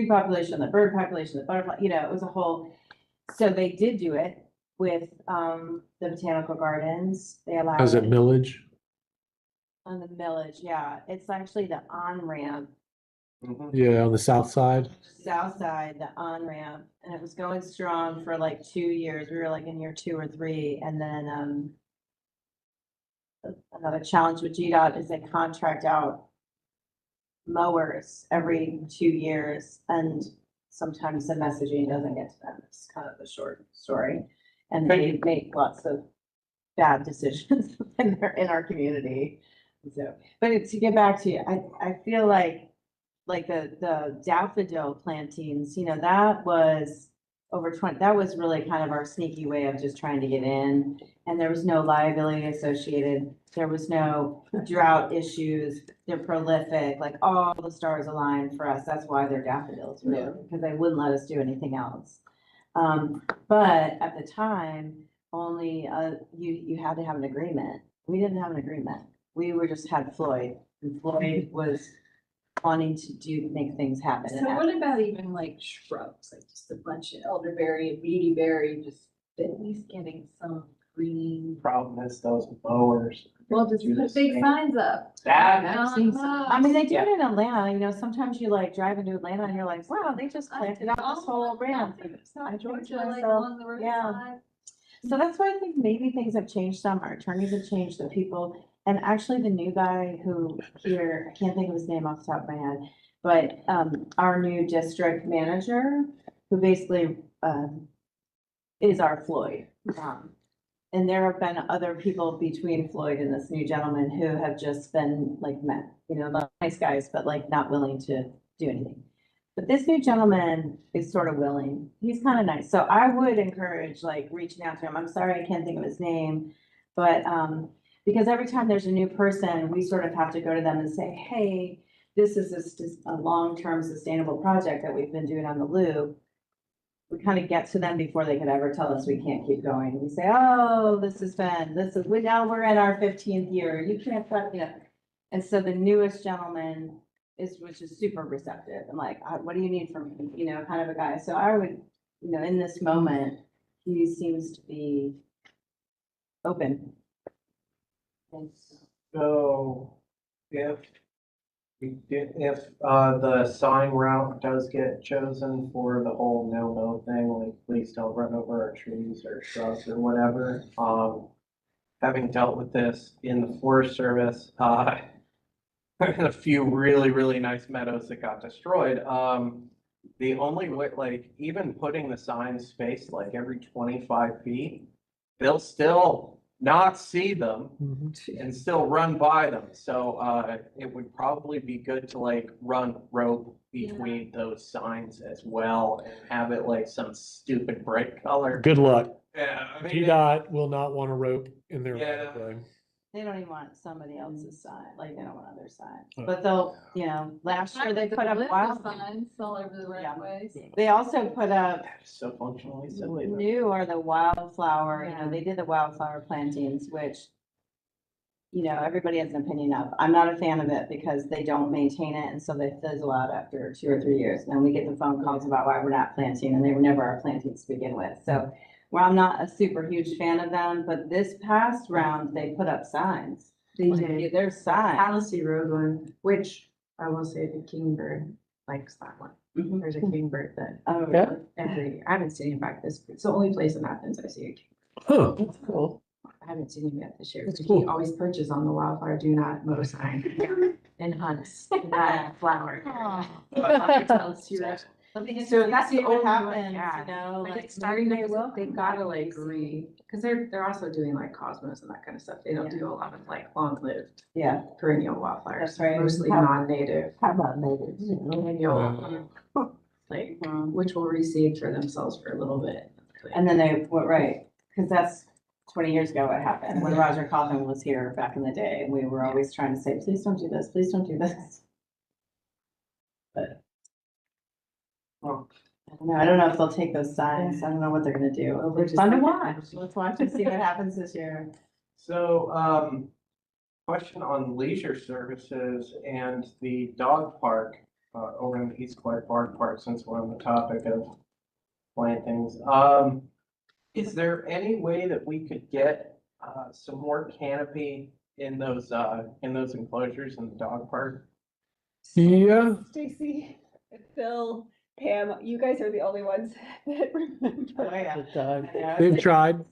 Speaker 3: population, the bird population, the butterfly, it was a whole. So they did do it with, the botanical gardens. They allowed.
Speaker 1: As a millage,
Speaker 3: On the millage, yeah. It's actually the on-ramp,
Speaker 1: yeah, on the south side.
Speaker 3: south side, the on-ramp, and it was going strong for like 2 years. We were like in year 2 or 3, and then, another challenge with GDOT is they contract out mowers every 2 years, and sometimes the messaging doesn't get to them. It's kind of a short story. And they make lots of bad decisions in our community. So, but to get back to you, I feel like the daffodil plantings, that was over 20, that was really kind of our sneaky way of just trying to get in. And there was no liability associated. There was no drought issues. They're prolific, like all the stars aligned for us. That's why they're daffodils, really, because they wouldn't let us do anything else. But at the time, only, you had to have an agreement. We didn't have an agreement. We just had Floyd, and Floyd was wanting to make things happen.
Speaker 6: So what about even like shrubs, like just a bunch of elderberry and beautyberry, just at least getting some green?
Speaker 5: Problem is those mowers.
Speaker 6: Well, just put big signs up.
Speaker 5: That,
Speaker 3: I mean, they do it in Atlanta, sometimes you like drive into Atlanta and you're like, wow, they just planted out this whole ramp. I enjoyed myself. Yeah. So that's why I think maybe things have changed some, our attorneys have changed, the people, and actually the new guy who here, I can't think of his name off the top of my head, but, our new district manager, who basically, is our Floyd. And there have been other people between Floyd and this new gentleman who have just been like, nice guys, but like not willing to do anything. But this new gentleman is sort of willing. He's kind of nice. So I would encourage like reaching out to him. I'm sorry, I can't think of his name, but, because every time there's a new person, we sort of have to go to them and say, hey, this is a long-term sustainable project that we've been doing on the loop. we kind of get to them before they could ever tell us we can't keep going. We say, oh, now we're in our 15th year. You can't, And so the newest gentleman which is super receptive and like, what do you need from me? Kind of a guy. So I would, in this moment, he seems to be open.
Speaker 5: So if the sign route does get chosen for the whole no-mow thing, like please don't run over our trees or shrubs or whatever, having dealt with this in the Forest Service, a few really, really nice meadows that got destroyed. The only way, like even putting the signs spaced like every 25 feet, they'll still not see them and still run by them. So it would probably be good to like run rope between those signs as well and have it like some stupid bright color.
Speaker 1: Good luck.
Speaker 5: Yeah, I mean,
Speaker 1: GDOT will not want a rope in their
Speaker 5: Yeah.
Speaker 1: driveway.
Speaker 3: They don't even want somebody else's sign, like they don't want other signs, but they'll, last year they put up
Speaker 6: Signs all over the right ways.
Speaker 3: They also put up
Speaker 5: that is so functionally silly.
Speaker 3: the wildflower, they did the wildflower plantings, which, everybody has an opinion of. I'm not a fan of it because they don't maintain it, and so they fizzle out after 2 or 3 years. And then we get the phone calls about why we're not planting, and they were never our plantings to begin with. So, well, I'm not a super huge fan of them, but this past round, they put up signs.
Speaker 4: They
Speaker 3: Like,
Speaker 4: did.
Speaker 3: there's signs.
Speaker 4: Palace Road one, which I will say the kingbird likes that one.
Speaker 3: Mhm.
Speaker 4: There's a kingbird that
Speaker 3: Oh,
Speaker 8: Yeah.
Speaker 4: I haven't seen him back it's the only place in Athens I see a kingbird.
Speaker 1: Huh.
Speaker 8: That's cool.
Speaker 4: I haven't seen him yet this year.
Speaker 1: That's
Speaker 4: But
Speaker 1: cool.
Speaker 4: He always perches on the wildflower do not mow sign and hunts that flower. So that's the only one, yeah. Like it's starting to, they've gotta like because they're also doing like cosmos and that kind of stuff. They don't do a lot of like long-lived
Speaker 3: Yeah,
Speaker 4: perennial wildflowers.
Speaker 3: That's right.
Speaker 4: Mostly
Speaker 9: How-
Speaker 4: non-native,
Speaker 9: How about natives?
Speaker 4: annual, like, which will reseed for themselves for a little bit.
Speaker 3: and then because that's 20 years ago what happened, when Roger Coffin was here back in the day, and we were always trying to say, please don't do this, please don't do this. But. I don't know if they'll take those signs. I don't know what they're gonna do. It'll be fun to watch. Let's watch and see what happens this year.
Speaker 5: So, question on leisure services and the dog park, over in the East-Clarke Dog Park, since we're on the topic of plantings. Is there any way that we could get, some more canopy in those enclosures in the dog park?
Speaker 1: Yeah.
Speaker 10: Stacy, Phil, Pam, you guys are the only ones that remember.
Speaker 8: The dog.
Speaker 1: They've tried.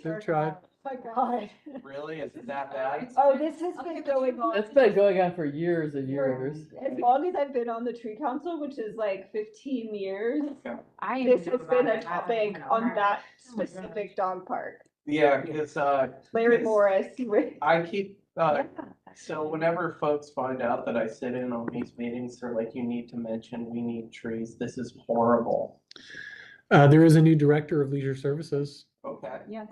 Speaker 1: They've tried.
Speaker 10: My God.
Speaker 5: Really? Is it that bad?
Speaker 10: Oh, this has been going on.
Speaker 8: That's been going on for years and years.
Speaker 10: As long as I've been on the tree council, which is like 15 years, this has been a topic on that specific dog park.
Speaker 5: Yeah, because,
Speaker 10: Larry Morris.
Speaker 5: I keep, so whenever folks find out that I sit in on these meetings, they're like, you need to mention, we need trees. This is horrible.
Speaker 1: There is a new director of leisure services.
Speaker 5: Okay.
Speaker 3: Yeah.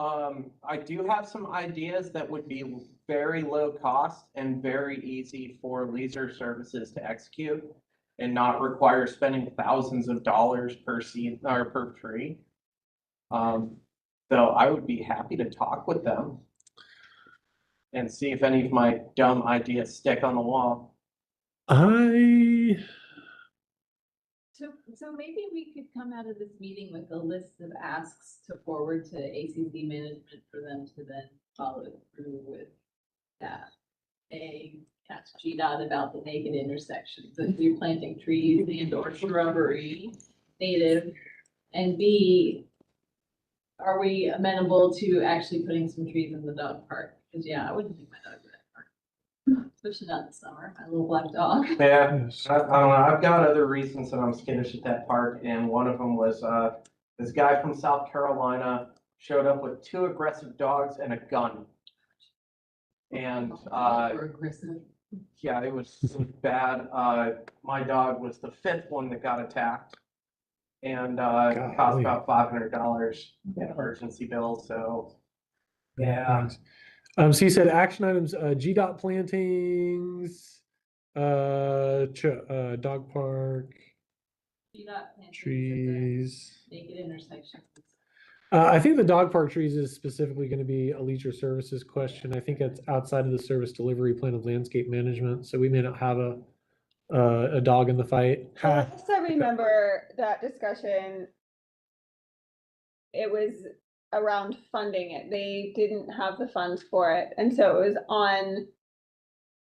Speaker 5: I do have some ideas that would be very low cost and very easy for leisure services to execute and not require spending thousands of dollars per seed or per tree. So I would be happy to talk with them and see if any of my dumb ideas stick on the wall.
Speaker 2: So maybe we could come out of this meeting with a list of asks to forward to ACC management for them to then follow through with that. Ask GDOT about the naked intersections, if you're planting trees and or shrubbery native. And B, are we amenable to actually putting some trees in the dog park? Because I wouldn't take my dog to that park, especially not in the summer, my little black dog.
Speaker 5: Yeah, I don't know. I've got other reasons that I'm skittish at that park, and one of them was this guy from South Carolina showed up with 2 aggressive dogs and a gun. And
Speaker 2: Aggressive.
Speaker 5: yeah, it was bad. My dog was the 5th one that got attacked, and it cost about $500 in emergency bill. So yeah.
Speaker 1: So you said action items, GDOT plantings, dog park.
Speaker 2: GDOT plantings at the
Speaker 1: Trees.
Speaker 2: naked intersections.
Speaker 1: I think the dog park trees is specifically going to be a leisure services question. I think that's outside of the service delivery plan of landscape management, so we may not have a dog in the fight.
Speaker 10: Last I remember that discussion, it was around funding it. They didn't have the funds for it. And so it was on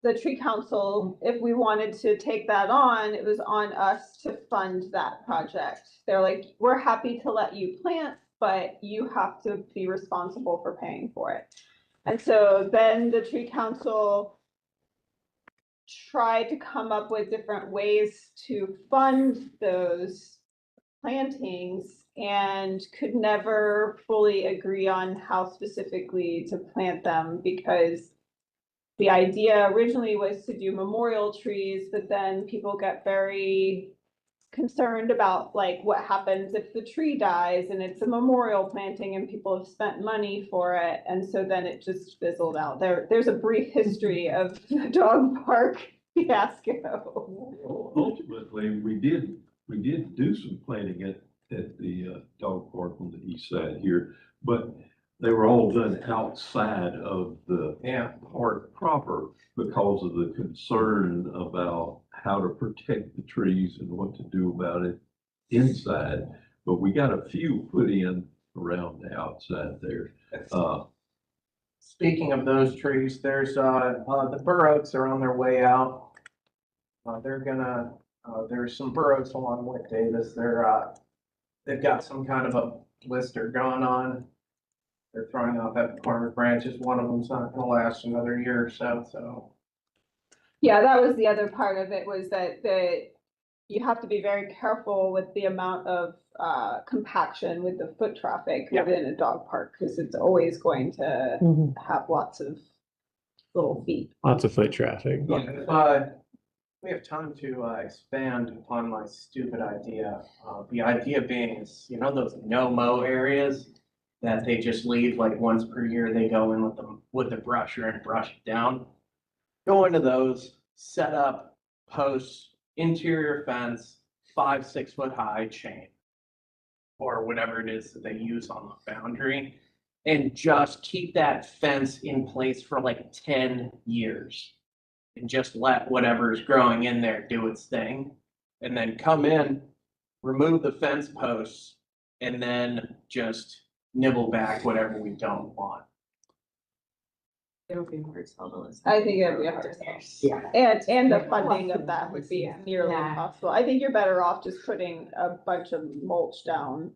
Speaker 10: the tree council. If we wanted to take that on, it was on us to fund that project. They're like, we're happy to let you plant, but you have to be responsible for paying for it. And so then the tree council tried to come up with different ways to fund those plantings and could never fully agree on how specifically to plant them, because the idea originally was to do memorial trees, but then people get very concerned about like what happens if the tree dies and it's a memorial planting and people have spent money for it. And so then it just fizzled out. There's a brief history of the dog park fiasco.
Speaker 7: Ultimately, we did do some planting at the dog park on the east side here, but they were all done outside of the park proper because of the concern about how to protect the trees and what to do about it inside. But we got a few put in around the outside there.
Speaker 5: Speaking of those trees, there's, the bur oaks are on their way out. There's some bur oaks along with Davis. They've got some kind of a blister going on. They're throwing off epicoric branches. One of them's not gonna last another year or so.
Speaker 10: Yeah, that was the other part of it, was that you have to be very careful with the amount of compaction with the foot traffic within a dog park, because it's always going to have lots of little feet.
Speaker 1: Lots of foot traffic.
Speaker 5: Yeah, we have time to expand upon my stupid idea. The idea being is, you know, those no-mow areas that they just leave like once per year, they go in with the brusher and brush it down. Go into those, set up posts, interior fence, 5-6 foot high chain, or whatever it is that they use on the boundary, and just keep that fence in place for like 10 years. And just let whatever's growing in there do its thing. And then come in, remove the fence posts, and then just nibble back whatever we don't want.
Speaker 4: It'll be hard to.
Speaker 10: I think it'd be hard.
Speaker 9: Yeah.
Speaker 10: And the funding of that would be nearly impossible. I think you're better off just putting a bunch of mulch down.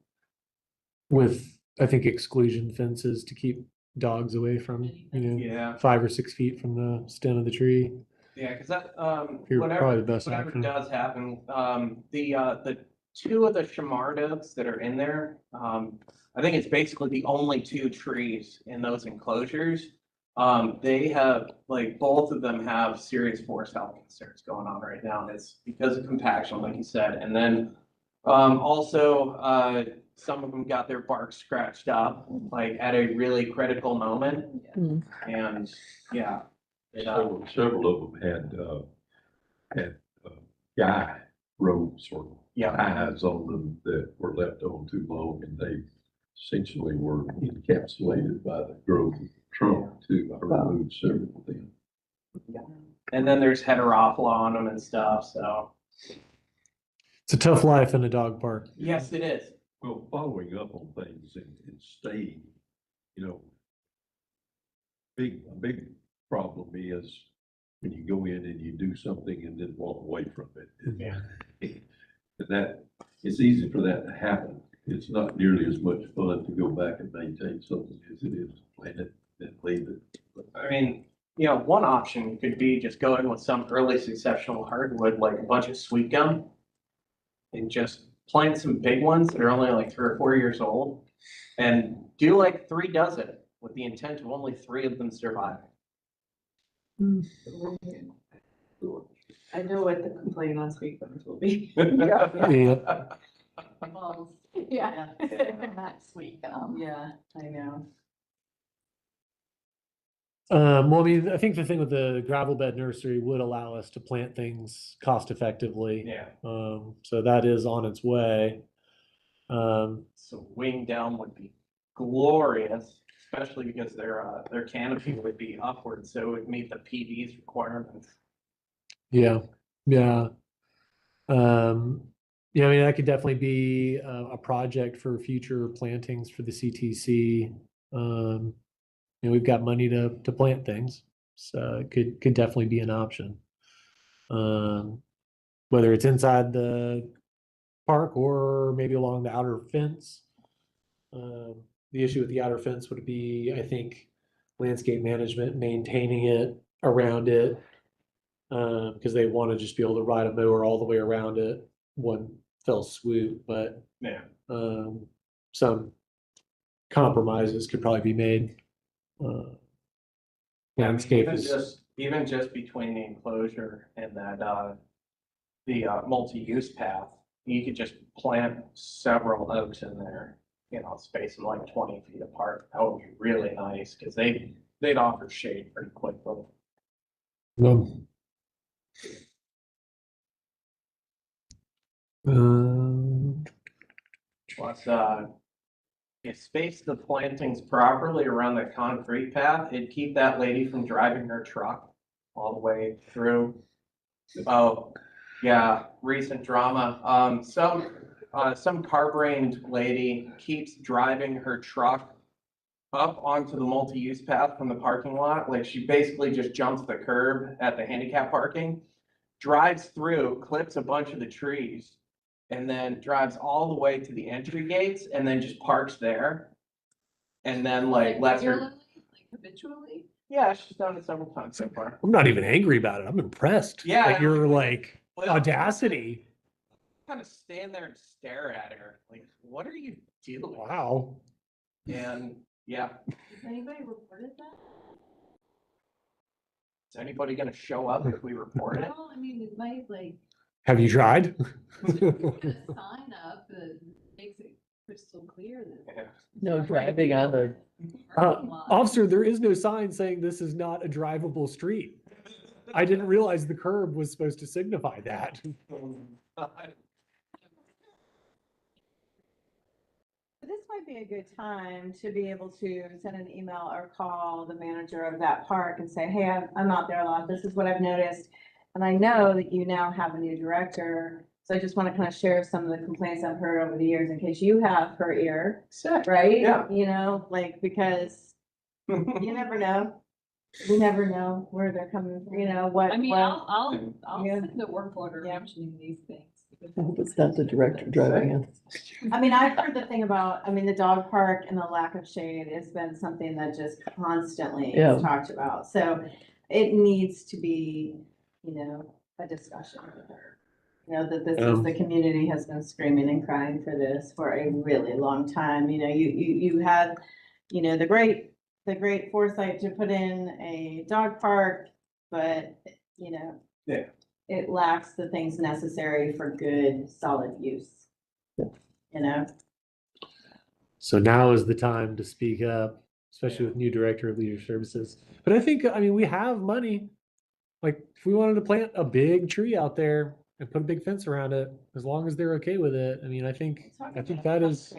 Speaker 1: With, I think, exclusion fences to keep dogs away from,
Speaker 5: Yeah.
Speaker 1: 5 or 6 feet from the stem of the tree.
Speaker 5: Yeah, because that,
Speaker 1: You're probably the
Speaker 5: whatever
Speaker 1: best option.
Speaker 5: does happen, the two of the shamard oaks that are in there, I think it's basically the only 2 trees in those enclosures. They have, like, both of them have serious forest health concerns going on right now. And it's because of compaction, like you said. And then, also, some of them got their bark scratched up, like at a really critical moment. And yeah.
Speaker 7: Several of them had guy ropes or ties on them that were left on too long, and they essentially were encapsulated by the growth of the trunk too. I removed several of them.
Speaker 5: And then there's heterophila on them and stuff, so.
Speaker 1: It's a tough life in a dog park.
Speaker 5: Yes, it is.
Speaker 7: Well, following up on things and staying, a big problem is when you go in and you do something and then walk away from it.
Speaker 5: Yeah.
Speaker 7: And that, it's easy for that to happen. It's not nearly as much fun to go back and maintain something as it is to plant it and leave it.
Speaker 5: I mean, one option could be just go in with some early successional hardwood, like a bunch of sweet gum, and just plant some big ones that are only like 3 or 4 years old, and do like 3 dozen with the intent of only 3 of them surviving.
Speaker 4: I know what the complaint on sweet gums will be.
Speaker 1: Yeah.
Speaker 2: Balls.
Speaker 4: Yeah.
Speaker 2: Not sweet gum.
Speaker 4: Yeah, I know.
Speaker 1: Well, I mean, I think the thing with the gravel bed nursery would allow us to plant things cost effectively.
Speaker 5: Yeah,
Speaker 1: So that is on its way.
Speaker 5: so wing down would be glorious, especially because their canopy would be upward, so it would meet the PD's requirements.
Speaker 1: Yeah, yeah. Yeah, I mean, that could definitely be a project for future plantings for the CTC. We've got money to plant things, so it could definitely be an option. Whether it's inside the park or maybe along the outer fence. The issue with the outer fence would be, I think, landscape management, maintaining it around it. Because they want to just be able to ride a mower all the way around it one fell swoop, but
Speaker 5: Yeah.
Speaker 1: some compromises could probably be made.
Speaker 5: Yeah, I mean,
Speaker 1: Landscape
Speaker 5: even
Speaker 1: is,
Speaker 5: just between the enclosure and that, the multi-use path, you could just plant several oaks in there, space them like 20 feet apart. That would be really nice, because they'd offer shade pretty quickly.
Speaker 1: um, um,
Speaker 5: Plus, if space the plantings properly around the concrete path, it'd keep that lady from driving her truck all the way through. Oh, yeah, recent drama. Some car-brained lady keeps driving her truck up onto the multi-use path from the parking lot. Like, she basically just jumps the curb at the handicap parking, drives through, clips a bunch of the trees, and then drives all the way to the entry gates and then just parks there. And then lets her,
Speaker 2: Regularly, like habitually?
Speaker 5: yeah, she's done it several times so far.
Speaker 1: I'm not even angry about it. I'm impressed
Speaker 5: Yeah,
Speaker 1: at your like
Speaker 5: well,
Speaker 1: audacity.
Speaker 5: Kind of stand there and stare at her, like, what are you doing?
Speaker 1: Wow.
Speaker 5: And yeah,
Speaker 3: Has anybody reported that?
Speaker 5: is anybody gonna show up if we report it?
Speaker 2: Well, I mean, it might like
Speaker 1: Have you tried?
Speaker 2: put a sign up that makes it crystal clear that.
Speaker 5: Yeah.
Speaker 8: No driving on the,
Speaker 2: Parking lot.
Speaker 1: Officer, there is no sign saying this is not a drivable street. I didn't realize the curb was supposed to signify that.
Speaker 3: This might be a good time to be able to send an email or call the manager of that park and say, hey, I'm out there a lot. This is what I've noticed. And I know that you now have a new director. So I just want to kind of share some of the complaints I've heard over the years in case you have her ear, right?
Speaker 5: Yeah.
Speaker 3: Because you never know. We never know where they're coming, what.
Speaker 2: I mean,
Speaker 3: what-
Speaker 2: I'll
Speaker 3: Yeah.
Speaker 2: send a work order
Speaker 3: Yeah.
Speaker 2: mentioning these things.
Speaker 8: I hope it's not the director driving it.
Speaker 3: I mean, I've heard the thing about, the dog park and the lack of shade has been something that just constantly
Speaker 8: Yeah.
Speaker 3: is talked about. So it needs to be, a discussion with her. That this is, the community has been screaming and crying for this for a really long time. You had, the great foresight to put in a dog park, but,
Speaker 5: Yeah.
Speaker 3: it lacks the things necessary for good, solid use.
Speaker 1: So now is the time to speak up, especially with new director of leisure services. But I think, we have money. Like, if we wanted to plant a big tree out there and put a big fence around it, as long as they're okay with it, I think that is.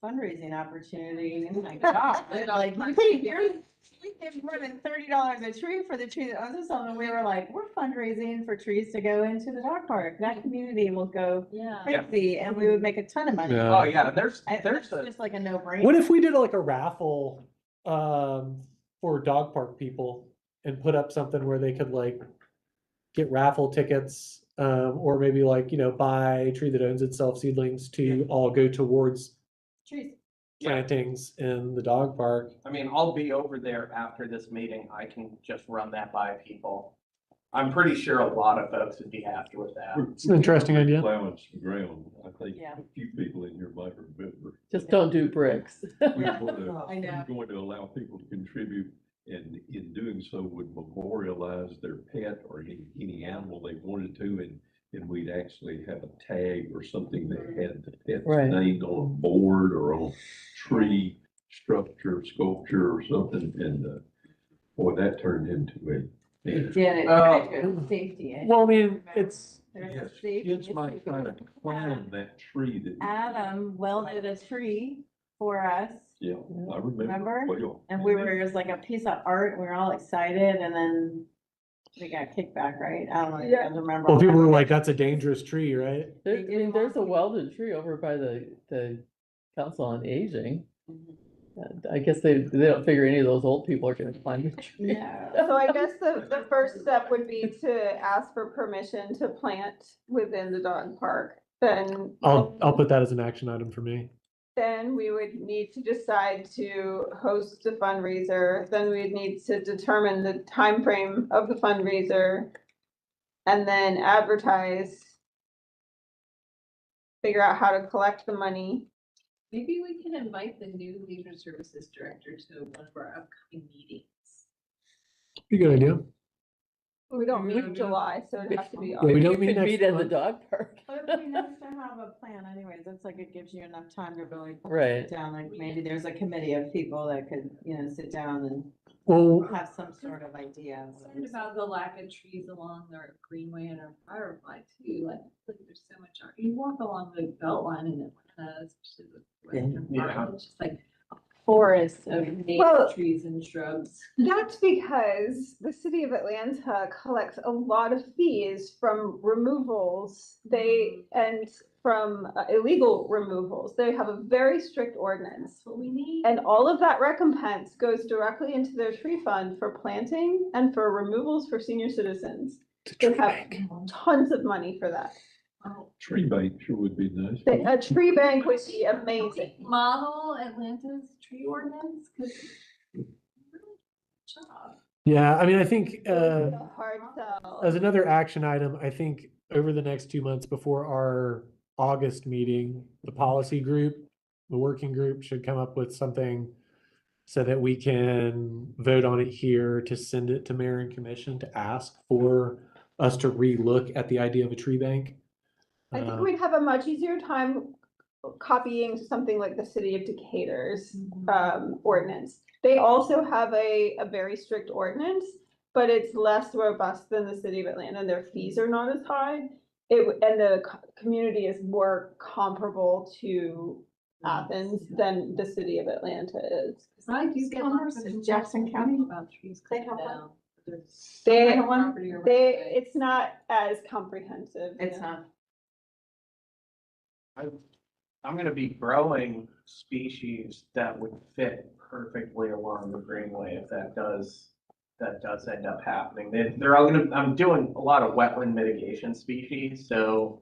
Speaker 3: Fundraising opportunity, oh my God, like, we give more than $30 a tree for the tree that owns us, and we were like, we're fundraising for trees to go into the dog park. That community will go
Speaker 2: Yeah.
Speaker 3: crazy, and we would make a ton of money.
Speaker 1: Yeah.
Speaker 5: Oh, yeah, there's
Speaker 3: It's just like a no-brainer.
Speaker 1: What if we did like a raffle for dog park people and put up something where they could like get raffle tickets, or maybe buy a tree that owns itself seedlings to all go towards
Speaker 3: Trees.
Speaker 1: plantings in the dog park.
Speaker 5: I mean, I'll be over there after this meeting. I can just run that by people. I'm pretty sure a lot of folks would be happy with that.
Speaker 1: It's an interesting idea.
Speaker 7: Plowing some ground. I think
Speaker 3: Yeah.
Speaker 7: a few people in here might remember.
Speaker 8: Just don't do bricks.
Speaker 3: I know.
Speaker 7: We're going to allow people to contribute, and in doing so would memorialize their pet or any animal they wanted to, and we'd actually have a tag or something that had the pet's
Speaker 8: Right.
Speaker 7: name on a board or on a tree structure, sculpture or something, and Boy, that turned into
Speaker 3: It did, it
Speaker 5: Oh.
Speaker 3: tried to safety issue.
Speaker 1: Well, I mean, it's,
Speaker 3: There's a
Speaker 7: yes,
Speaker 3: safety
Speaker 7: kids might
Speaker 3: issue.
Speaker 7: try to climb that tree that.
Speaker 3: Adam welded a tree for us,
Speaker 7: Yeah, I remember.
Speaker 3: remember?
Speaker 7: Well,
Speaker 3: And we were, it was like a piece of art, we were all excited, and then we got kickback, right? I don't know if you guys remember.
Speaker 1: well,
Speaker 3: all
Speaker 1: people
Speaker 3: that.
Speaker 1: were like, that's a dangerous tree, right?
Speaker 8: There,
Speaker 3: They
Speaker 8: I
Speaker 3: didn't
Speaker 8: mean, there's a
Speaker 3: want to-
Speaker 8: welded tree over by the Council on Aging.
Speaker 3: Mhm.
Speaker 8: I guess they don't figure any of those old people are gonna climb the tree.
Speaker 3: No.
Speaker 10: So I guess the first step would be to ask for permission to plant within the dog park. Then.
Speaker 1: I'll put that as an action item for me.
Speaker 10: Then we would need to decide to host a fundraiser, then we'd need to determine the time frame of the fundraiser. And then advertise. Figure out how to collect the money.
Speaker 2: Maybe we can invite the new leisure services director to one of our upcoming meetings.
Speaker 1: Be a good idea.
Speaker 10: We don't meet in
Speaker 2: Mhm.
Speaker 10: July, so it'd have to be.
Speaker 1: Yeah, we
Speaker 8: You
Speaker 1: don't
Speaker 8: could
Speaker 1: meet next
Speaker 8: meet at the
Speaker 1: month.
Speaker 8: dog park.
Speaker 3: But it'd be nice to have a plan anyways, it's like it gives you enough time to really
Speaker 8: Right.
Speaker 3: sit down, like maybe there's a committee of people that could, sit down and
Speaker 1: Well,
Speaker 3: have some sort of idea. of what
Speaker 2: Concerned
Speaker 3: we're
Speaker 2: about the lack of trees along our greenway and our firefly too, like there's so much, you walk along the belt line in Atlanta, especially the western
Speaker 5: Yeah.
Speaker 2: part, it's just like a forest of native
Speaker 10: Well-
Speaker 2: trees and shrubs.
Speaker 10: That's because the city of Atlanta collects a lot of fees from removals. And from illegal removals. They have a very strict ordinance.
Speaker 2: That's what we need.
Speaker 10: And all of that recompense goes directly into their tree fund for planting and for removals for senior citizens. They have tons of money for that.
Speaker 7: tree bank sure would be nice.
Speaker 10: A tree bank would be amazing.
Speaker 2: Model Atlanta's tree ordinance, cause job.
Speaker 1: yeah, I mean, I think,
Speaker 10: A hard sell.
Speaker 1: as another action item, I think over the next 2 months before our August meeting, the policy group, the working group should come up with something so that we can vote on it here to send it to mayor and commission to ask for us to relook at the idea of a tree bank.
Speaker 10: I think we'd have a much easier time copying something like the city of Decatur's ordinance. They also have a very strict ordinance, but it's less robust than the city of Atlanta, and their fees are not as high. And the community is more comparable to Athens than the city of Atlanta is.
Speaker 2: Cause I do get lots of
Speaker 3: Jackson County?
Speaker 2: about trees
Speaker 3: They
Speaker 2: cut
Speaker 3: have one?
Speaker 2: down.
Speaker 10: They,
Speaker 2: Property or right.
Speaker 10: it's not as comprehensive.
Speaker 3: It's not.
Speaker 5: I'm gonna be growing species that would fit perfectly along the greenway if that does end up happening. They're all gonna, I'm doing a lot of wetland mitigation species, so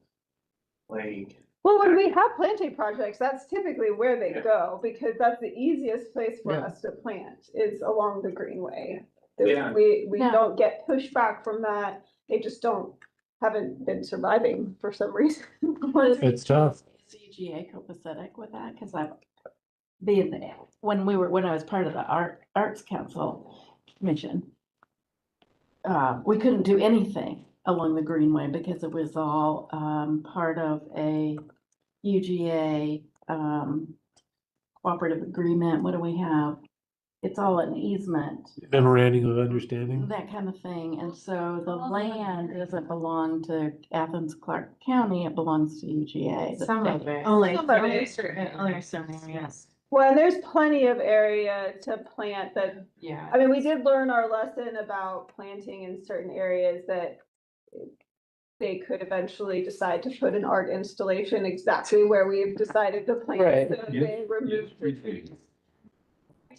Speaker 5: like,
Speaker 10: Well, when we have planting projects, that's typically where they
Speaker 5: Yeah.
Speaker 10: go, because that's the easiest place for
Speaker 8: Yeah.
Speaker 10: us to plant is along the greenway.
Speaker 5: Yeah.
Speaker 10: We
Speaker 3: Yeah.
Speaker 10: don't get pushback from that. They just haven't been surviving for some reason.
Speaker 1: It's tough.
Speaker 3: CGA copacetic with that, cause I've been, when I was part of the Arts Council Commission. We couldn't do anything along the Greenway because it was all, part of a UGA, cooperative agreement. What do we have? It's all an easement.
Speaker 1: Memorandum of understanding.
Speaker 3: That kind of thing, and so the land doesn't belong to Athens-Clarke County, it belongs to UGA. the
Speaker 4: Some of
Speaker 3: state.
Speaker 4: it.
Speaker 3: Only,
Speaker 10: Some of
Speaker 3: only
Speaker 10: it.
Speaker 3: certain, only certain areas.
Speaker 10: Well, there's plenty of area to plant that,
Speaker 4: Yeah.
Speaker 10: I mean, we did learn our lesson about planting in certain areas that they could eventually decide to put an art installation exactly where we've decided to plant.
Speaker 8: Right.
Speaker 10: So they removed the trees.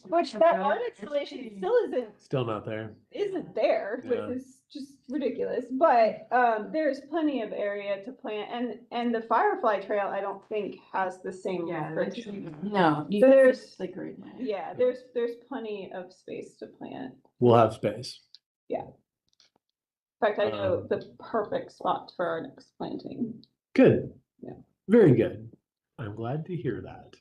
Speaker 10: Which that art installation still
Speaker 1: Still not there.
Speaker 10: isn't there,
Speaker 1: Yeah.
Speaker 10: which is just ridiculous, but there's plenty of area to plant, and the Firefly Trail, I don't think has the same.
Speaker 4: Yeah,
Speaker 10: restriction.
Speaker 3: No. you-
Speaker 10: So there's-
Speaker 3: The Greenway.
Speaker 10: Yeah, there's plenty of space to plant.
Speaker 1: We'll have space.
Speaker 10: In fact, I know the perfect spot for our next planting.
Speaker 1: Good.
Speaker 10: Yeah.
Speaker 1: Very good. I'm glad to hear that.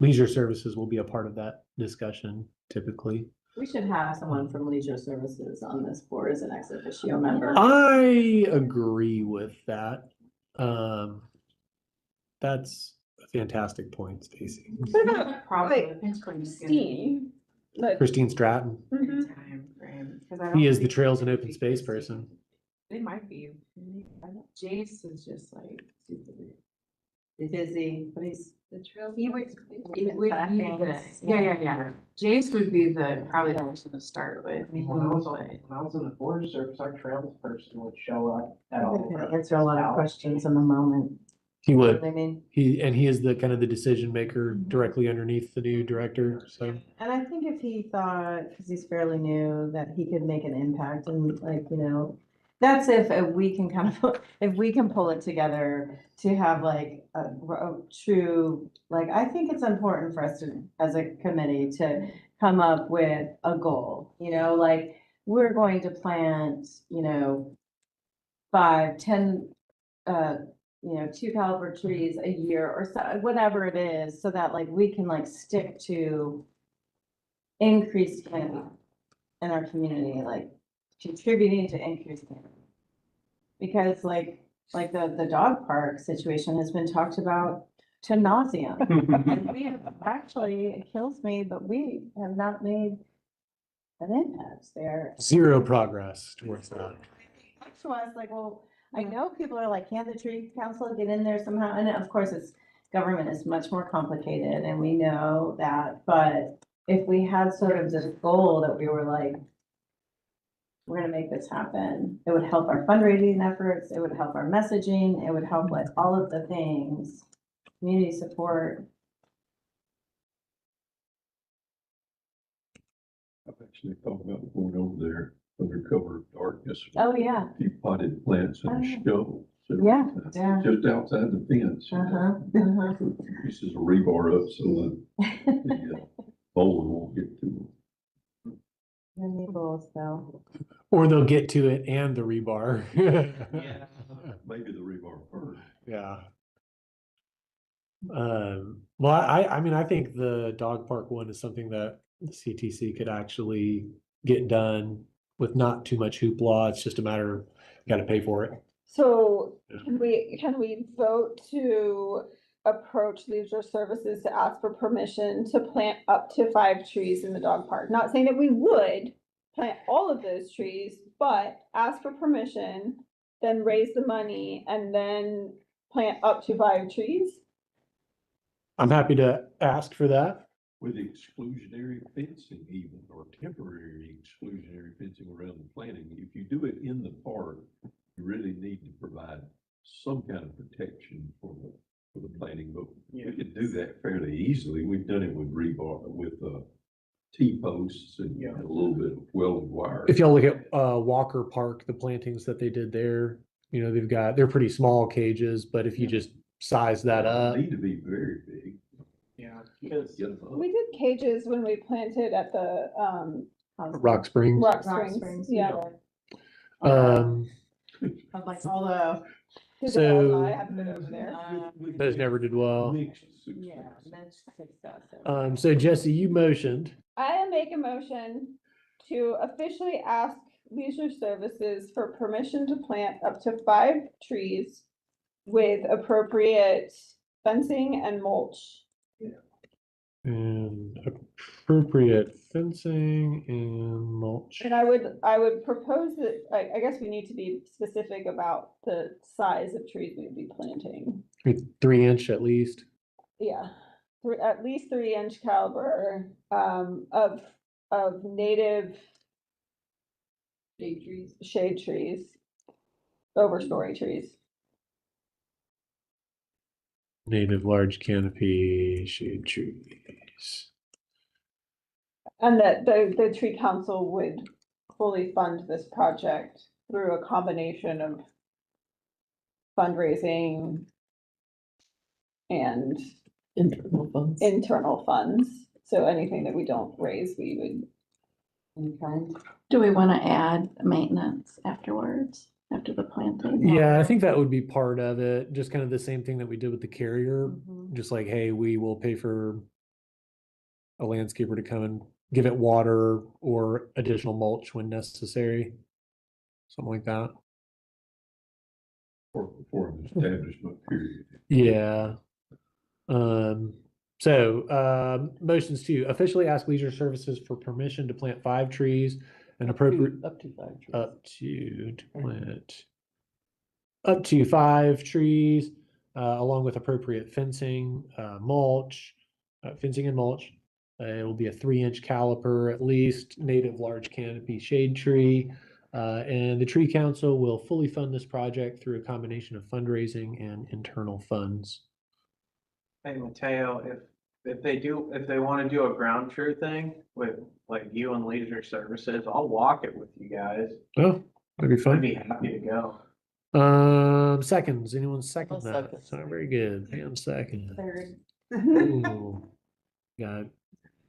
Speaker 1: Leisure services will be a part of that discussion typically.
Speaker 3: We should have someone from Leisure Services on this board as an ex officio member.
Speaker 1: I agree with that. That's a fantastic point, Stacy.
Speaker 10: What about
Speaker 3: Probably.
Speaker 10: like Christine? But
Speaker 1: Christine Stratton.
Speaker 10: Mhm.
Speaker 4: Time frame, 'cause I
Speaker 1: He
Speaker 4: don't
Speaker 1: is the
Speaker 4: think
Speaker 1: Trails and
Speaker 4: it
Speaker 1: Open
Speaker 4: would be
Speaker 1: Space
Speaker 4: Christine.
Speaker 1: person.
Speaker 4: They might be. Jace is just like super
Speaker 3: busy, but he's.
Speaker 2: The trails.
Speaker 4: He would,
Speaker 3: Even
Speaker 4: it would be
Speaker 3: tracking.
Speaker 4: the, yeah. Jace would be the, probably the person to start with.
Speaker 5: When I was in the Forest Service, our trails person would show up at all.
Speaker 3: Gonna answer a lot of questions in the moment.
Speaker 1: He
Speaker 3: You know
Speaker 1: would.
Speaker 3: what I mean?
Speaker 1: He is the kind of the decision maker directly underneath the new director. So
Speaker 3: And I think if he thought, because he's fairly new, that he could make an impact and like, you know, that's if we can kind of, if we can pull it together to have like a true, like, I think it's important for us to, as a committee, to come up with a goal, you know, like, we're going to plant, you know, 5, 10, you know, 2 caliber trees a year or so, whatever it is, so that like we can like stick to increased canopy in our community, like contributing to increased canopy. Because like the dog park situation has been talked about to nauseam. And we have actually, it kills me, but we have not made an impact there.
Speaker 1: zero progress towards that.
Speaker 3: To us, like, well, I know people are like, can the tree council get in there somehow? And of course, government is much more complicated and we know that, but if we had sort of this goal that we were like, we're gonna make this happen, it would help our fundraising efforts, it would help our messaging, it would help with all of the things, community support.
Speaker 7: I've actually thought about going over there under cover of darkness.
Speaker 3: Oh, yeah.
Speaker 7: A few potted plants and a shovel.
Speaker 3: Yeah, yeah.
Speaker 7: Just outside the fence. Pieces of rebar up so that the bowler won't get to them.
Speaker 1: Or they'll get to it and the rebar.
Speaker 7: Yeah. Maybe the rebar first.
Speaker 1: Yeah. Well, I mean, I think the dog park one is something that the CTC could actually get done with not too much hoopla. It's just a matter of you gotta pay for it.
Speaker 10: So can we vote to approach leisure services to ask for permission to plant up to 5 trees in the dog park? Not saying that we would plant all of those trees, but ask for permission, then raise the money and then plant up to 5 trees?
Speaker 1: I'm happy to ask for that.
Speaker 7: With exclusionary fencing even, or temporary exclusionary fencing around the planting. If you do it in the park, you really need to provide some kind of protection for the planting, but we could do that fairly easily. We've done it with rebar, with T-posts and a little bit of welded wire.
Speaker 1: If y'all look at Walker Park, the plantings that they did there, you know, they're pretty small cages, but if you just size that up.
Speaker 7: Need to be very big.
Speaker 5: Yeah, because
Speaker 10: We did cages when we planted at the
Speaker 1: Rock Springs.
Speaker 10: Rock Springs, yeah.
Speaker 3: Of like all the.
Speaker 1: So-
Speaker 10: I have been over there.
Speaker 1: Those never did well.
Speaker 7: Mixed
Speaker 3: Yeah,
Speaker 7: success.
Speaker 3: that's success.
Speaker 1: So Jesse, you motioned.
Speaker 10: I make a motion to officially ask leisure services for permission to plant up to 5 trees with appropriate fencing and mulch.
Speaker 1: And appropriate fencing and mulch.
Speaker 10: And I would propose that, I guess we need to be specific about the size of trees we would be planting.
Speaker 1: 3-inch at least.
Speaker 10: Yeah, at least 3-inch caliber, of native shade trees, overstory trees.
Speaker 1: Native large canopy shade trees.
Speaker 10: And that the tree council would fully fund this project through a combination of fundraising and
Speaker 8: Internal funds.
Speaker 10: internal funds. So anything that we don't raise, we would.
Speaker 3: Okay.
Speaker 2: Do we want to add maintenance afterwards, after the planting?
Speaker 1: Yeah, I think that would be part of it. Just kind of the same thing that we did with the carrier. Just like, hey, we will pay for a landscaper to come and give it water or additional mulch when necessary. Something like that.
Speaker 7: For an establishment period.
Speaker 1: Yeah. So, motions to officially ask Leisure Services for permission to plant 5 trees and appropriate,
Speaker 8: Up to 5 trees.
Speaker 1: to plant up to 5 trees, along with appropriate fencing, mulch, fencing and mulch. It will be a 3-inch caliper, at least, native large canopy shade tree. And the tree council will fully fund this project through a combination of fundraising and internal funds.
Speaker 11: Hey, Mateo, if they want to do a ground true thing with like you and Leisure Services, I'll walk it with you guys.
Speaker 1: Oh, that'd be
Speaker 11: I'd
Speaker 1: fun.
Speaker 11: be happy to go.
Speaker 1: Seconds, anyone second
Speaker 8: I'll
Speaker 1: that?
Speaker 8: second.
Speaker 1: It's not very good. Pam second.
Speaker 3: Third.
Speaker 1: Ooh, got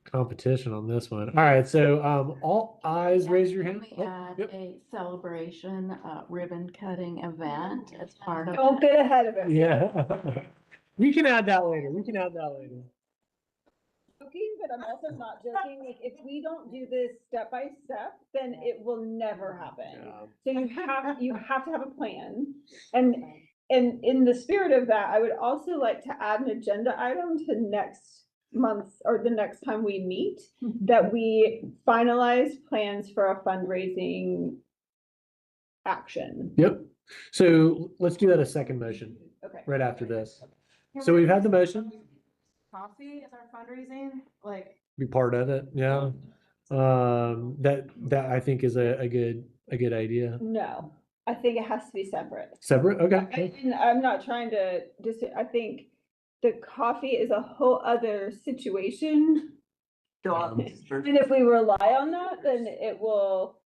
Speaker 1: competition on this one. All right, so, all eyes, raise your hand.
Speaker 12: We
Speaker 1: Oh,
Speaker 12: had
Speaker 1: yep.
Speaker 12: a celebration, ribbon cutting event as part of.
Speaker 10: Don't get ahead of it.
Speaker 1: Yeah. We can add that later. We can add that later.
Speaker 10: Joking, but I'm also not joking. Like, if we don't do this step by step, then it will never happen. So you have to have a plan. And in the spirit of that, I would also like to add an agenda item to next month or the next time we meet, that we finalize plans for a fundraising action.
Speaker 1: Yep. So let's do that a second motion
Speaker 10: Okay.
Speaker 1: right after this. So we've had the motion,
Speaker 3: Coffee is our fundraising, like,
Speaker 1: be part of it. Yeah. That I think is a good idea.
Speaker 10: No, I think it has to be separate.
Speaker 1: Separate? Okay.
Speaker 10: And I'm not trying to I think the coffee is a whole other situation. And if we rely on that, then it will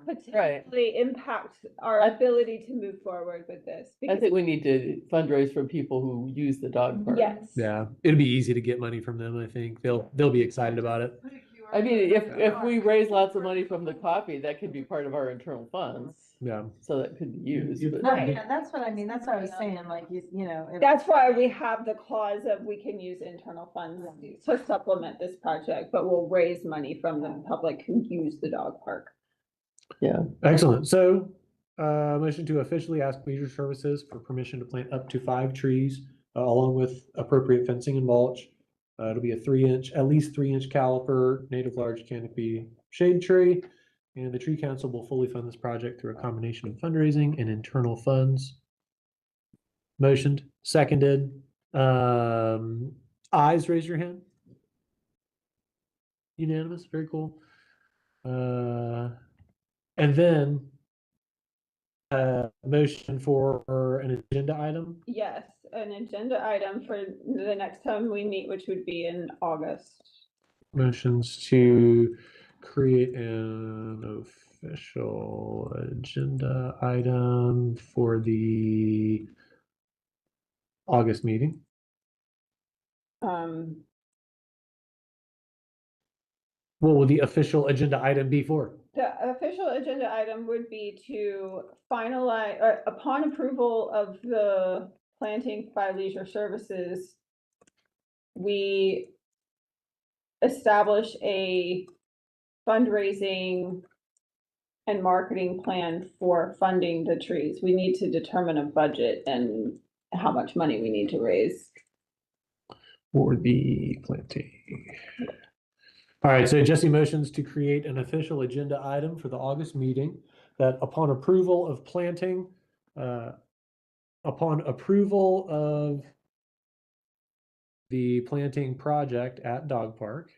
Speaker 10: potentially impact our ability to move forward with this.
Speaker 8: I think we need to fundraise for people who use the dog park.
Speaker 10: Yes.
Speaker 1: Yeah, it'll be easy to get money from them. I think they'll be excited about it.
Speaker 8: I mean, if we raise lots of money from the coffee, that could be part of our internal funds.
Speaker 1: Yeah.
Speaker 8: So that could be used. but-
Speaker 3: right, yeah, that's what I mean, that's what I was saying, like, you know. if-
Speaker 10: That's why we have the clause of we can use internal funds to supplement this project, but we'll raise money from the public who use the dog park.
Speaker 8: Yeah.
Speaker 1: Excellent. So, motion to officially ask Leisure Services for permission to plant up to 5 trees, along with appropriate fencing and mulch. It'll be a 3-inch, at least 3-inch caliper, native large canopy shade tree. And the tree council will fully fund this project through a combination of fundraising and internal funds. Motioned, seconded. Ayes, raise your hand. Unanimous, very cool. And then motion for an agenda item.
Speaker 10: Yes, an agenda item for the next time we meet, which would be in August.
Speaker 1: Motions to create an official agenda item for the August meeting. What will the official agenda item be for?
Speaker 10: The official agenda item would be to finalize, upon approval of the planting by Leisure Services, we establish a fundraising and marketing plan for funding the trees. We need to determine a budget and how much money we need to raise.
Speaker 1: For the planting. All right, so Jesse motions to create an official agenda item for the August meeting that upon approval of planting, upon approval of the planting project at Dog Park,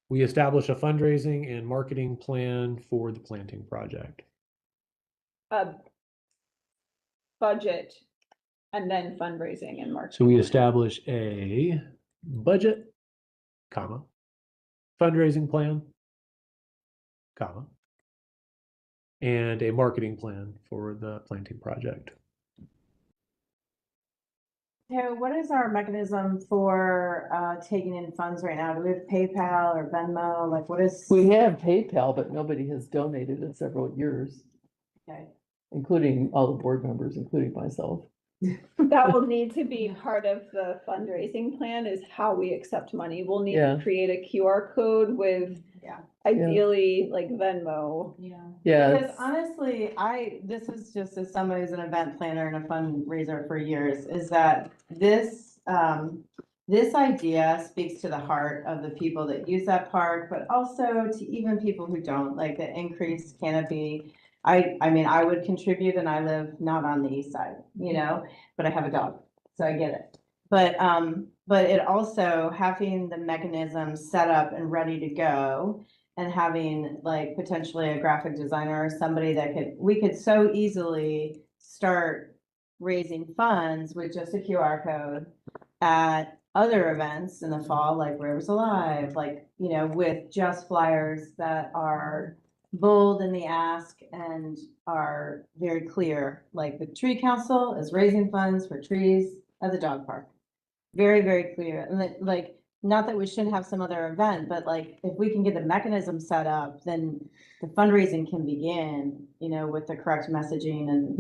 Speaker 1: we establish a fundraising and marketing plan for the planting project.
Speaker 10: Budget and then fundraising and marketing.
Speaker 1: So we establish a budget, comma, fundraising plan, comma, and a marketing plan for the planting project.
Speaker 3: So what is our mechanism for taking in funds right now? Do we have PayPal or Venmo? Like, what is?
Speaker 8: We have PayPal, but nobody has donated in several years,
Speaker 3: Okay.
Speaker 8: including all the board members, including myself.
Speaker 10: That will need to be part of the fundraising plan is how we accept money. We'll need to
Speaker 8: Yeah.
Speaker 10: create a QR code with ideally like Venmo.
Speaker 8: Yeah.
Speaker 3: Because honestly, this is just as somebody who's an event planner and a fundraiser for years, is that this this idea speaks to the heart of the people that use that park, but also to even people who don't, like the increased canopy. I mean, I would contribute and I live not on the east side, but I have a dog, so I get it. But it also having the mechanism set up and ready to go and having like potentially a graphic designer or somebody that we could so easily start raising funds with just a QR code at other events in the fall, like Rivers Alive, like, with just flyers that are bold in the ask and are very clear, like the tree council is raising funds for trees at the dog park. Very, very clear. And that, like, not that we shouldn't have some other event, but like, if we can get the mechanism set up, then the fundraising can begin, with the correct messaging and,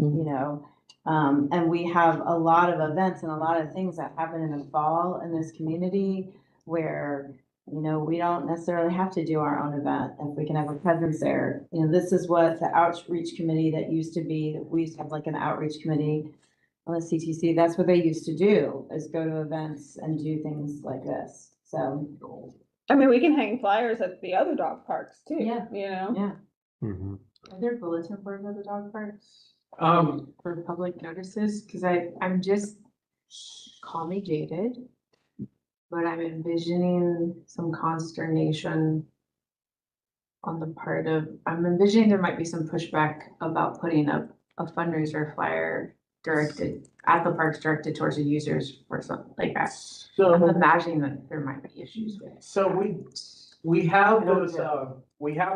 Speaker 3: and we have a lot of events and a lot of things that happen in the fall in this community where, we don't necessarily have to do our own event if we can have our presence there. This is what the outreach committee that used to be, we used to have like an outreach committee on the CTC. That's what they used to do, is go to events and do things like this. So,
Speaker 10: I mean, we can hang flyers at the other dog parks too.
Speaker 3: Yeah.
Speaker 10: Yeah.
Speaker 1: Mhm.
Speaker 4: Are there bulletin boards at the dog parks?
Speaker 5: Um,
Speaker 4: For public notices? Cause I'm just, call me jaded, but I'm envisioning some consternation on the part of, I'm envisioning there might be some pushback about putting up a fundraiser flyer directed at the parks, directed towards the users or something like that. I'm
Speaker 5: so,
Speaker 4: imagining that there might be issues with it.
Speaker 5: so we have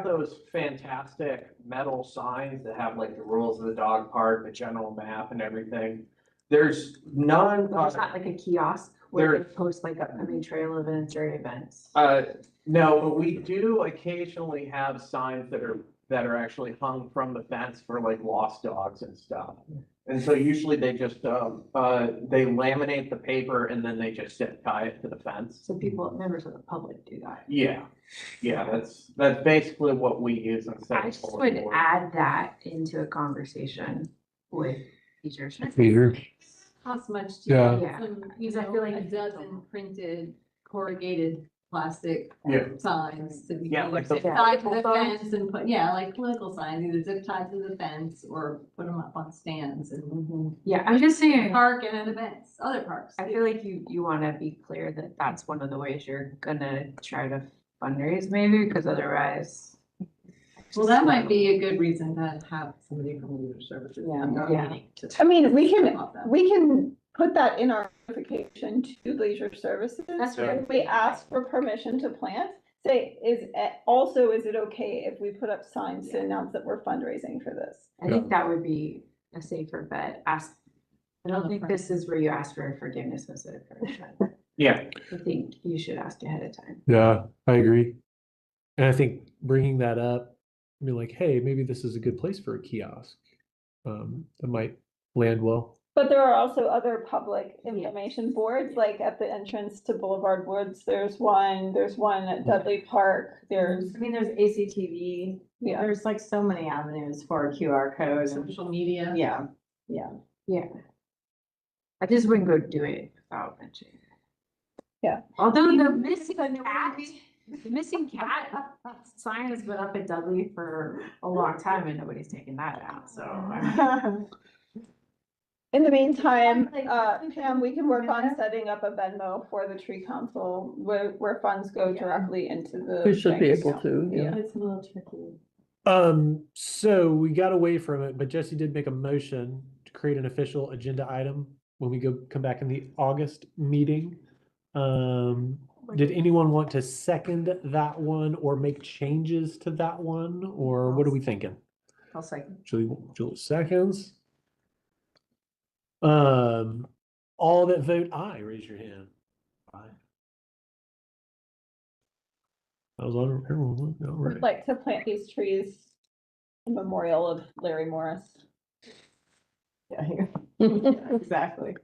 Speaker 5: those fantastic metal signs that have like the rules of the dog park, the general map and everything. There's none.
Speaker 4: There's not like a kiosk where
Speaker 5: There-
Speaker 4: they post like upcoming trail events or events.
Speaker 5: No, but we do occasionally have signs that are actually hung from the fence for like lost dogs and stuff. And so usually they just, they laminate the paper and then they just tie it to the fence.
Speaker 4: So members of the public do that.
Speaker 5: Yeah, that's basically what we use instead of.
Speaker 4: I just would add that into a conversation with teachers.
Speaker 1: Peter.
Speaker 2: Costs much to
Speaker 1: Yeah.
Speaker 2: get some,
Speaker 4: Because I feel like
Speaker 2: a dozen printed corrugated plastic
Speaker 5: Yeah.
Speaker 2: signs to be
Speaker 5: Yeah,
Speaker 2: either
Speaker 5: like the-
Speaker 2: zip tied to the fence and put, like political signs, either zip tied to the fence or put them up on stands and
Speaker 4: Yeah, I'm just saying,
Speaker 2: park and at events, other parks.
Speaker 4: I feel like you wanna be clear that that's one of the ways you're gonna try to fundraise maybe, because otherwise.
Speaker 2: Well, that might be a good reason to have somebody from Leisure Services. come to our
Speaker 4: Yeah.
Speaker 2: meeting to
Speaker 10: I mean, we
Speaker 2: talk
Speaker 10: can,
Speaker 2: about that.
Speaker 10: we can put that in our notification to Leisure Services.
Speaker 4: That's
Speaker 5: right.
Speaker 10: If we ask for permission to plant, say, is it okay if we put up signs to announce that we're fundraising for this?
Speaker 4: I think that would be a safer bet. I don't think this is where you ask for forgiveness instead of permission.
Speaker 5: Yeah,
Speaker 4: I think you should ask ahead of time.
Speaker 1: Yeah, I agree. And I think bringing that up, be like, hey, maybe this is a good place for a kiosk. That might land well.
Speaker 10: But there are also other public information boards, like at the entrance to Boulevard Woods, there's one at Dudley Park, there's,
Speaker 3: there's ACTV.
Speaker 10: Yeah.
Speaker 3: There's like so many avenues for a QR code.
Speaker 2: Social media.
Speaker 3: Yeah.
Speaker 4: Yeah. I just wouldn't go do it without mentioning.
Speaker 10: Yeah.
Speaker 4: Although the missing cat sign has been up at Dudley for a long time and nobody's taken that out, so.
Speaker 10: in the meantime, Pam, we can work on setting up a Venmo for the tree council where funds go directly into the.
Speaker 8: We should be
Speaker 10: bank
Speaker 8: able
Speaker 10: account.
Speaker 8: to, yeah.
Speaker 3: It's a little tricky.
Speaker 1: So we got away from it, but Jesse did make a motion to create an official agenda item when we come back in the August meeting. Did anyone want to second that one or make changes to that one, or what are we thinking?
Speaker 3: I'll second.
Speaker 1: Julie seconds. All that vote aye, raise your hand. Aye. That was on everyone. All
Speaker 10: We'd
Speaker 1: right.
Speaker 10: like to plant these trees in memorial of Larry Morris.
Speaker 3: Yeah, exactly.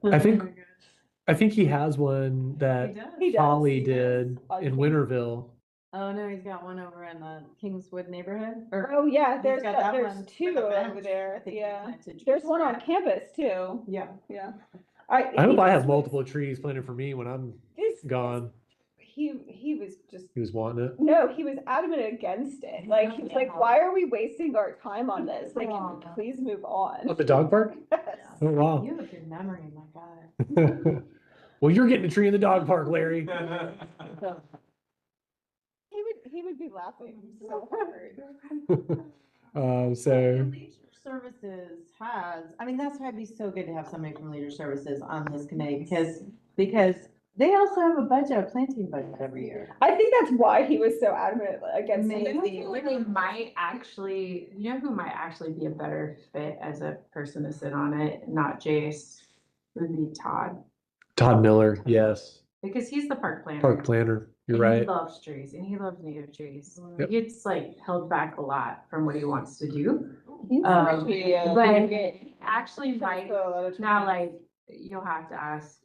Speaker 1: I think he has one that
Speaker 10: He does.
Speaker 1: Holly did
Speaker 10: On
Speaker 1: in
Speaker 10: King-
Speaker 1: Winterville.
Speaker 3: Oh, no, he's got one over in the Kingswood neighborhood. Or
Speaker 10: Oh, yeah,
Speaker 3: he's
Speaker 10: there's
Speaker 3: got that
Speaker 10: there's
Speaker 3: one
Speaker 10: two
Speaker 3: for the
Speaker 10: over
Speaker 3: bench.
Speaker 10: there,
Speaker 3: I think he
Speaker 10: yeah.
Speaker 3: planted
Speaker 10: There's
Speaker 3: trees
Speaker 10: one on
Speaker 3: there.
Speaker 10: campus too,
Speaker 3: Yeah.
Speaker 10: yeah.
Speaker 1: I hope I have multiple trees planted for me when I'm
Speaker 10: This,
Speaker 1: gone.
Speaker 10: he was just,
Speaker 1: He was wanting it.
Speaker 10: no, he was adamant against it. Like, he's like, why are we wasting our time on this? Like, please move on.
Speaker 1: At the dog park?
Speaker 10: Yes.
Speaker 1: Oh, wow.
Speaker 3: You have a good memory, my God.
Speaker 1: Well, you're getting a tree in the dog park, Larry.
Speaker 10: He would be laughing so hard.
Speaker 1: So,
Speaker 3: Leisure Services has, I mean, that's why it'd be so good to have somebody from Leisure Services on this committee, because they also have a budget, a planting budget every year.
Speaker 10: I think that's why he was so adamant against it.
Speaker 4: Maybe they might actually, you know who might actually be a better fit as a person to sit on it, not Jace, would be Todd.
Speaker 1: Todd Miller, yes.
Speaker 4: Because he's the park planner.
Speaker 1: Park planner, you're
Speaker 4: and He
Speaker 1: right.
Speaker 4: loves trees and he loves native trees.
Speaker 1: Yep.
Speaker 4: He gets like held back a lot from what he wants to do.
Speaker 10: He's actually,
Speaker 4: But actually might,
Speaker 10: a lot of
Speaker 4: now like, you'll have to ask,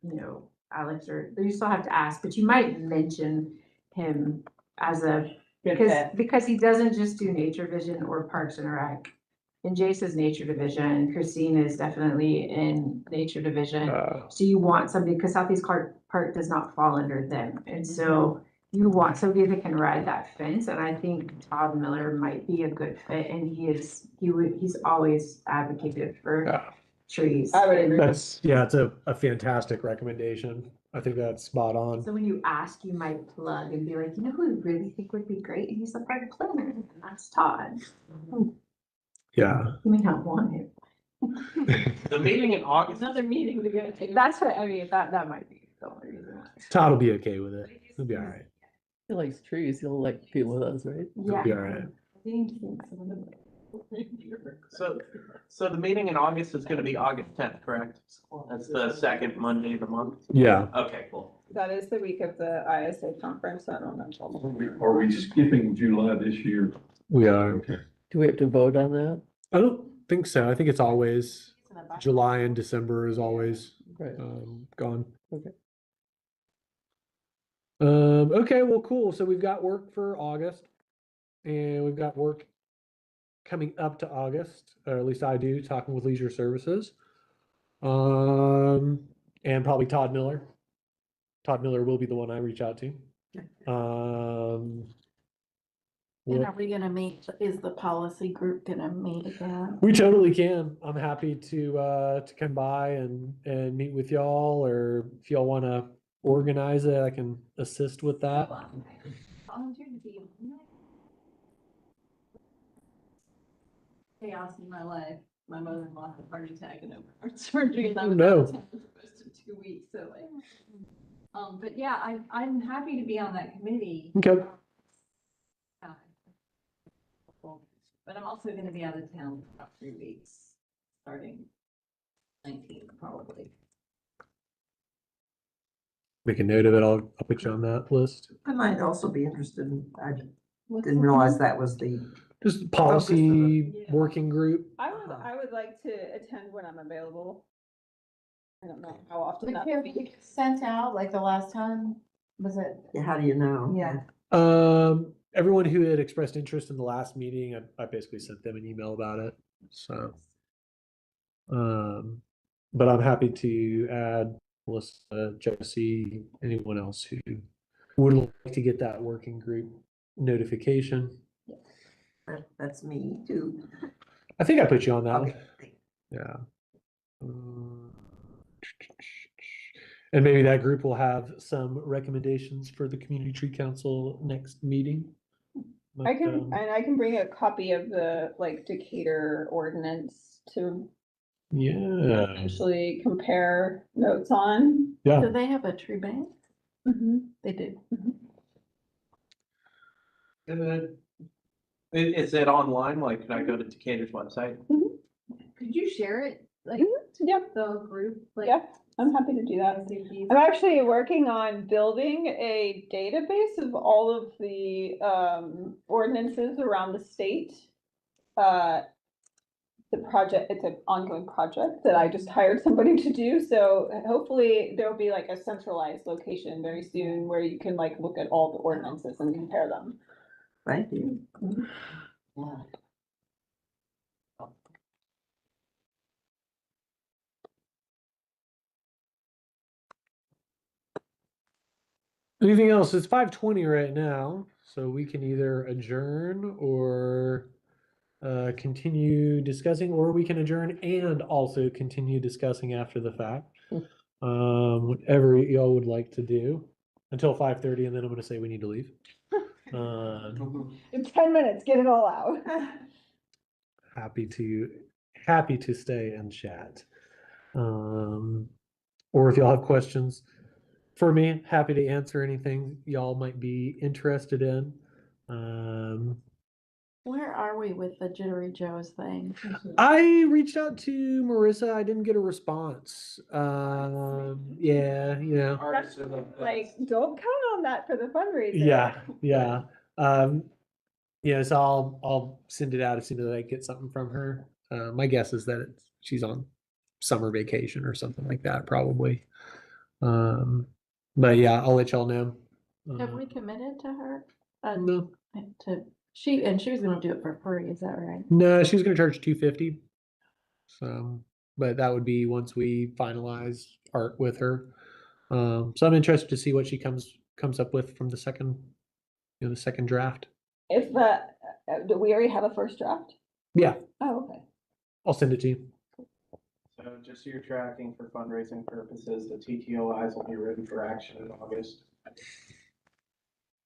Speaker 4: you know, Alex, or you still have to ask, but you might mention him as a,
Speaker 3: Good
Speaker 4: because,
Speaker 3: fit.
Speaker 4: because he doesn't just do nature vision or parks and rec. And Jace is nature division, Christine is definitely in nature division. So you want somebody, because Southeast Clark Park does not fall under them, and so you want somebody that can ride that fence, and I think Todd Miller might be a good fit, and he's always advocated for trees.
Speaker 10: I would agree.
Speaker 1: That's, yeah, it's a fantastic recommendation. I think that's spot on.
Speaker 4: So when you ask, you might plug and be like, you know who I really think would be great, and he's the park planner, and that's Todd.
Speaker 1: Yeah.
Speaker 4: You may not want him.
Speaker 5: The meeting in August,
Speaker 4: Another meeting to go to. That's what, I mean, that might be the only reason why.
Speaker 1: Todd will be okay with it. He'll be all right.
Speaker 8: He likes trees, he'll like being with us, right?
Speaker 1: He'll be all right.
Speaker 5: so the meeting in August is gonna be August 10th, correct? That's the second Monday of the month?
Speaker 1: Yeah.
Speaker 5: Okay, cool.
Speaker 10: That is the week of the ISA conference, I don't know.
Speaker 7: Are we skipping July this year?
Speaker 1: We are.
Speaker 7: Okay.
Speaker 8: Do we have to vote on that?
Speaker 1: I don't think so. I think it's always July and December is always
Speaker 8: Right.
Speaker 1: gone.
Speaker 8: Okay.
Speaker 1: Okay, well, cool. So we've got work for August, and we've got work coming up to August, or at least I do, talking with Leisure Services. And probably Todd Miller. Todd Miller will be the one I reach out to.
Speaker 12: And are we gonna meet, is the policy group gonna meet again?
Speaker 1: We totally can. I'm happy to come by and meet with y'all, or if y'all want to organize it, I can assist with that.
Speaker 2: Volunteer to be on that. Chaos in my life. My mother-in-law had a heart attack and over heart surgery, and I
Speaker 1: Oh,
Speaker 2: was
Speaker 1: no.
Speaker 2: out of town for most of 2 weeks, so like. But yeah, I'm happy to be on that committee.
Speaker 1: Okay.
Speaker 2: But I'm also gonna be out of town for about 3 weeks, starting 19th probably.
Speaker 1: Make a note of it. I'll put you on that list.
Speaker 9: I might also be interested in, I didn't realize that was the,
Speaker 1: Just policy
Speaker 2: Yeah.
Speaker 1: working group.
Speaker 10: I would like to attend when I'm available. I don't know how often
Speaker 3: The
Speaker 10: that
Speaker 3: care
Speaker 10: would be.
Speaker 3: sent out, like the last time, was it?
Speaker 9: yeah, how do you know?
Speaker 3: Yeah.
Speaker 1: Everyone who had expressed interest in the last meeting, I basically sent them an email about it. So, but I'm happy to add Melissa, Jesse, anyone else who would like to get that working group notification.
Speaker 9: That's me too.
Speaker 1: I think I put you on that one.
Speaker 9: Okay.
Speaker 1: Yeah. And maybe that group will have some recommendations for the Community Tree Council next meeting.
Speaker 10: I can bring a copy of the like Decatur ordinance to
Speaker 1: Yeah,
Speaker 10: actually compare notes on.
Speaker 1: yeah.
Speaker 12: Do they have a tree bank? They do.
Speaker 5: Is it online? Like, can I go to Decatur's website?
Speaker 2: Could you share it, like,
Speaker 10: Yeah,
Speaker 2: the group, like?
Speaker 10: yeah, I'm happy to do that. I'm actually working on building a database of all of the ordinances around the state. The project, it's an ongoing project that I just hired somebody to do, so hopefully there'll be like a centralized location very soon where you can like look at all the ordinances and compare them.
Speaker 9: Thank you.
Speaker 1: Anything else? It's 5:20 right now, so we can either adjourn or continue discussing, or we can adjourn and also continue discussing after the fact. Whatever y'all would like to do until 5:30, and then I'm gonna say we need to leave.
Speaker 10: In 10 minutes, get it all out.
Speaker 1: Happy to stay and chat. Or if y'all have questions for me, happy to answer anything y'all might be interested in.
Speaker 12: Where are we with the Jittery Joe's thing?
Speaker 1: I reached out to Marissa. I didn't get a response. Yeah, you know.
Speaker 5: Artists in the-
Speaker 10: Like, don't count on that for the fundraiser.
Speaker 1: Yeah. Yeah, so I'll send it out as soon as I get something from her. My guess is that she's on summer vacation or something like that, probably. But yeah, I'll let y'all know.
Speaker 12: Have we committed to her?
Speaker 1: No,
Speaker 12: She was gonna do it for free, is that right?
Speaker 1: no, she was gonna charge $250. So, but that would be once we finalize art with her. So I'm interested to see what she comes up with from the second draft.
Speaker 10: If, do we already have a first draft?
Speaker 1: Yeah,
Speaker 10: Oh, okay.
Speaker 1: I'll send it to you.
Speaker 11: So just so you're tracking for fundraising purposes, the TTOIs will be ready for action in August.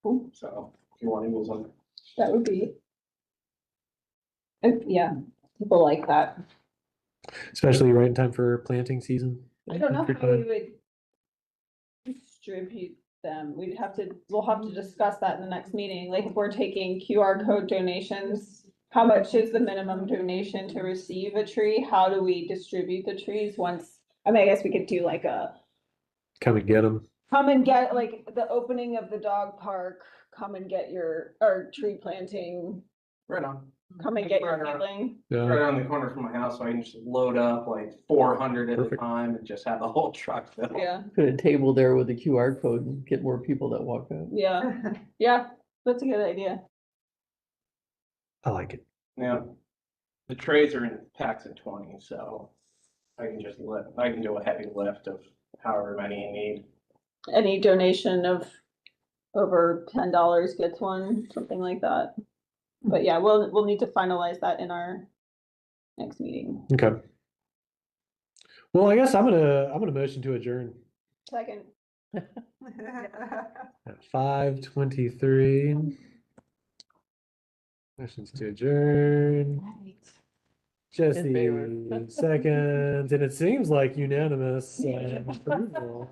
Speaker 10: Cool.
Speaker 11: So if you want to use them.
Speaker 10: That would be. Yeah, people like that.
Speaker 1: Especially right in time for planting season.
Speaker 10: I don't know
Speaker 1: Good
Speaker 10: how we
Speaker 1: time.
Speaker 10: would distribute them. We'll have to discuss that in the next meeting. Like if we're taking QR code donations, how much is the minimum donation to receive a tree? How do we distribute the trees once? I mean, I guess we could do like a
Speaker 1: Come and get them.
Speaker 10: come and get, like the opening of the dog park, come and get or tree planting,
Speaker 5: Right on.
Speaker 10: come and get your
Speaker 5: Right on.
Speaker 10: feeling.
Speaker 1: Yeah.
Speaker 5: Right on the corner from my house, so I can just load up like 400 at a
Speaker 1: Perfect.
Speaker 5: time and just have the whole truck filled.
Speaker 10: Yeah,
Speaker 8: Put a table there with a QR code and get more people that walk out.
Speaker 10: yeah, yeah, that's a good idea.
Speaker 1: I like it.
Speaker 5: Yeah. The trays are in packs of 20, so I can do a heavy lift of however many you need.
Speaker 10: Any donation of over $10 gets one, something like that. But yeah, we'll need to finalize that in our next meeting.
Speaker 1: Okay. Well, I guess I'm gonna motion to adjourn
Speaker 10: Second.
Speaker 1: at 5:23. Motions to adjourn.
Speaker 8: In favor.
Speaker 1: Jesse, seconds, and it seems like unanimous approval.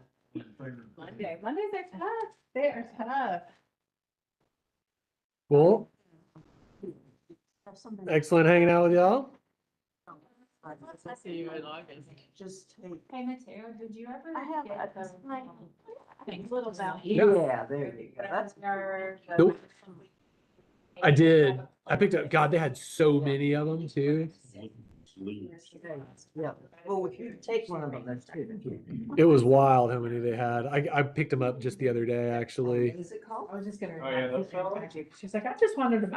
Speaker 12: Mondays are tough. They are tough.
Speaker 1: Well, excellent hanging out with y'all.
Speaker 8: I'll see you in August.
Speaker 9: Just take.
Speaker 6: Hey, Mateo, did you ever?
Speaker 12: I have
Speaker 6: get
Speaker 12: a
Speaker 6: the little bell?
Speaker 9: Yeah, there you go. That's.
Speaker 1: Nope. I did. I picked up, God, they had so many of them too.
Speaker 9: Yeah, well, if you take one of them, that's good.
Speaker 1: It was wild how many they had. I picked them up just the other day, actually.
Speaker 9: Is it called?
Speaker 6: I was just gonna.
Speaker 11: Oh, yeah, those fellas?
Speaker 6: She's like, I just wanted to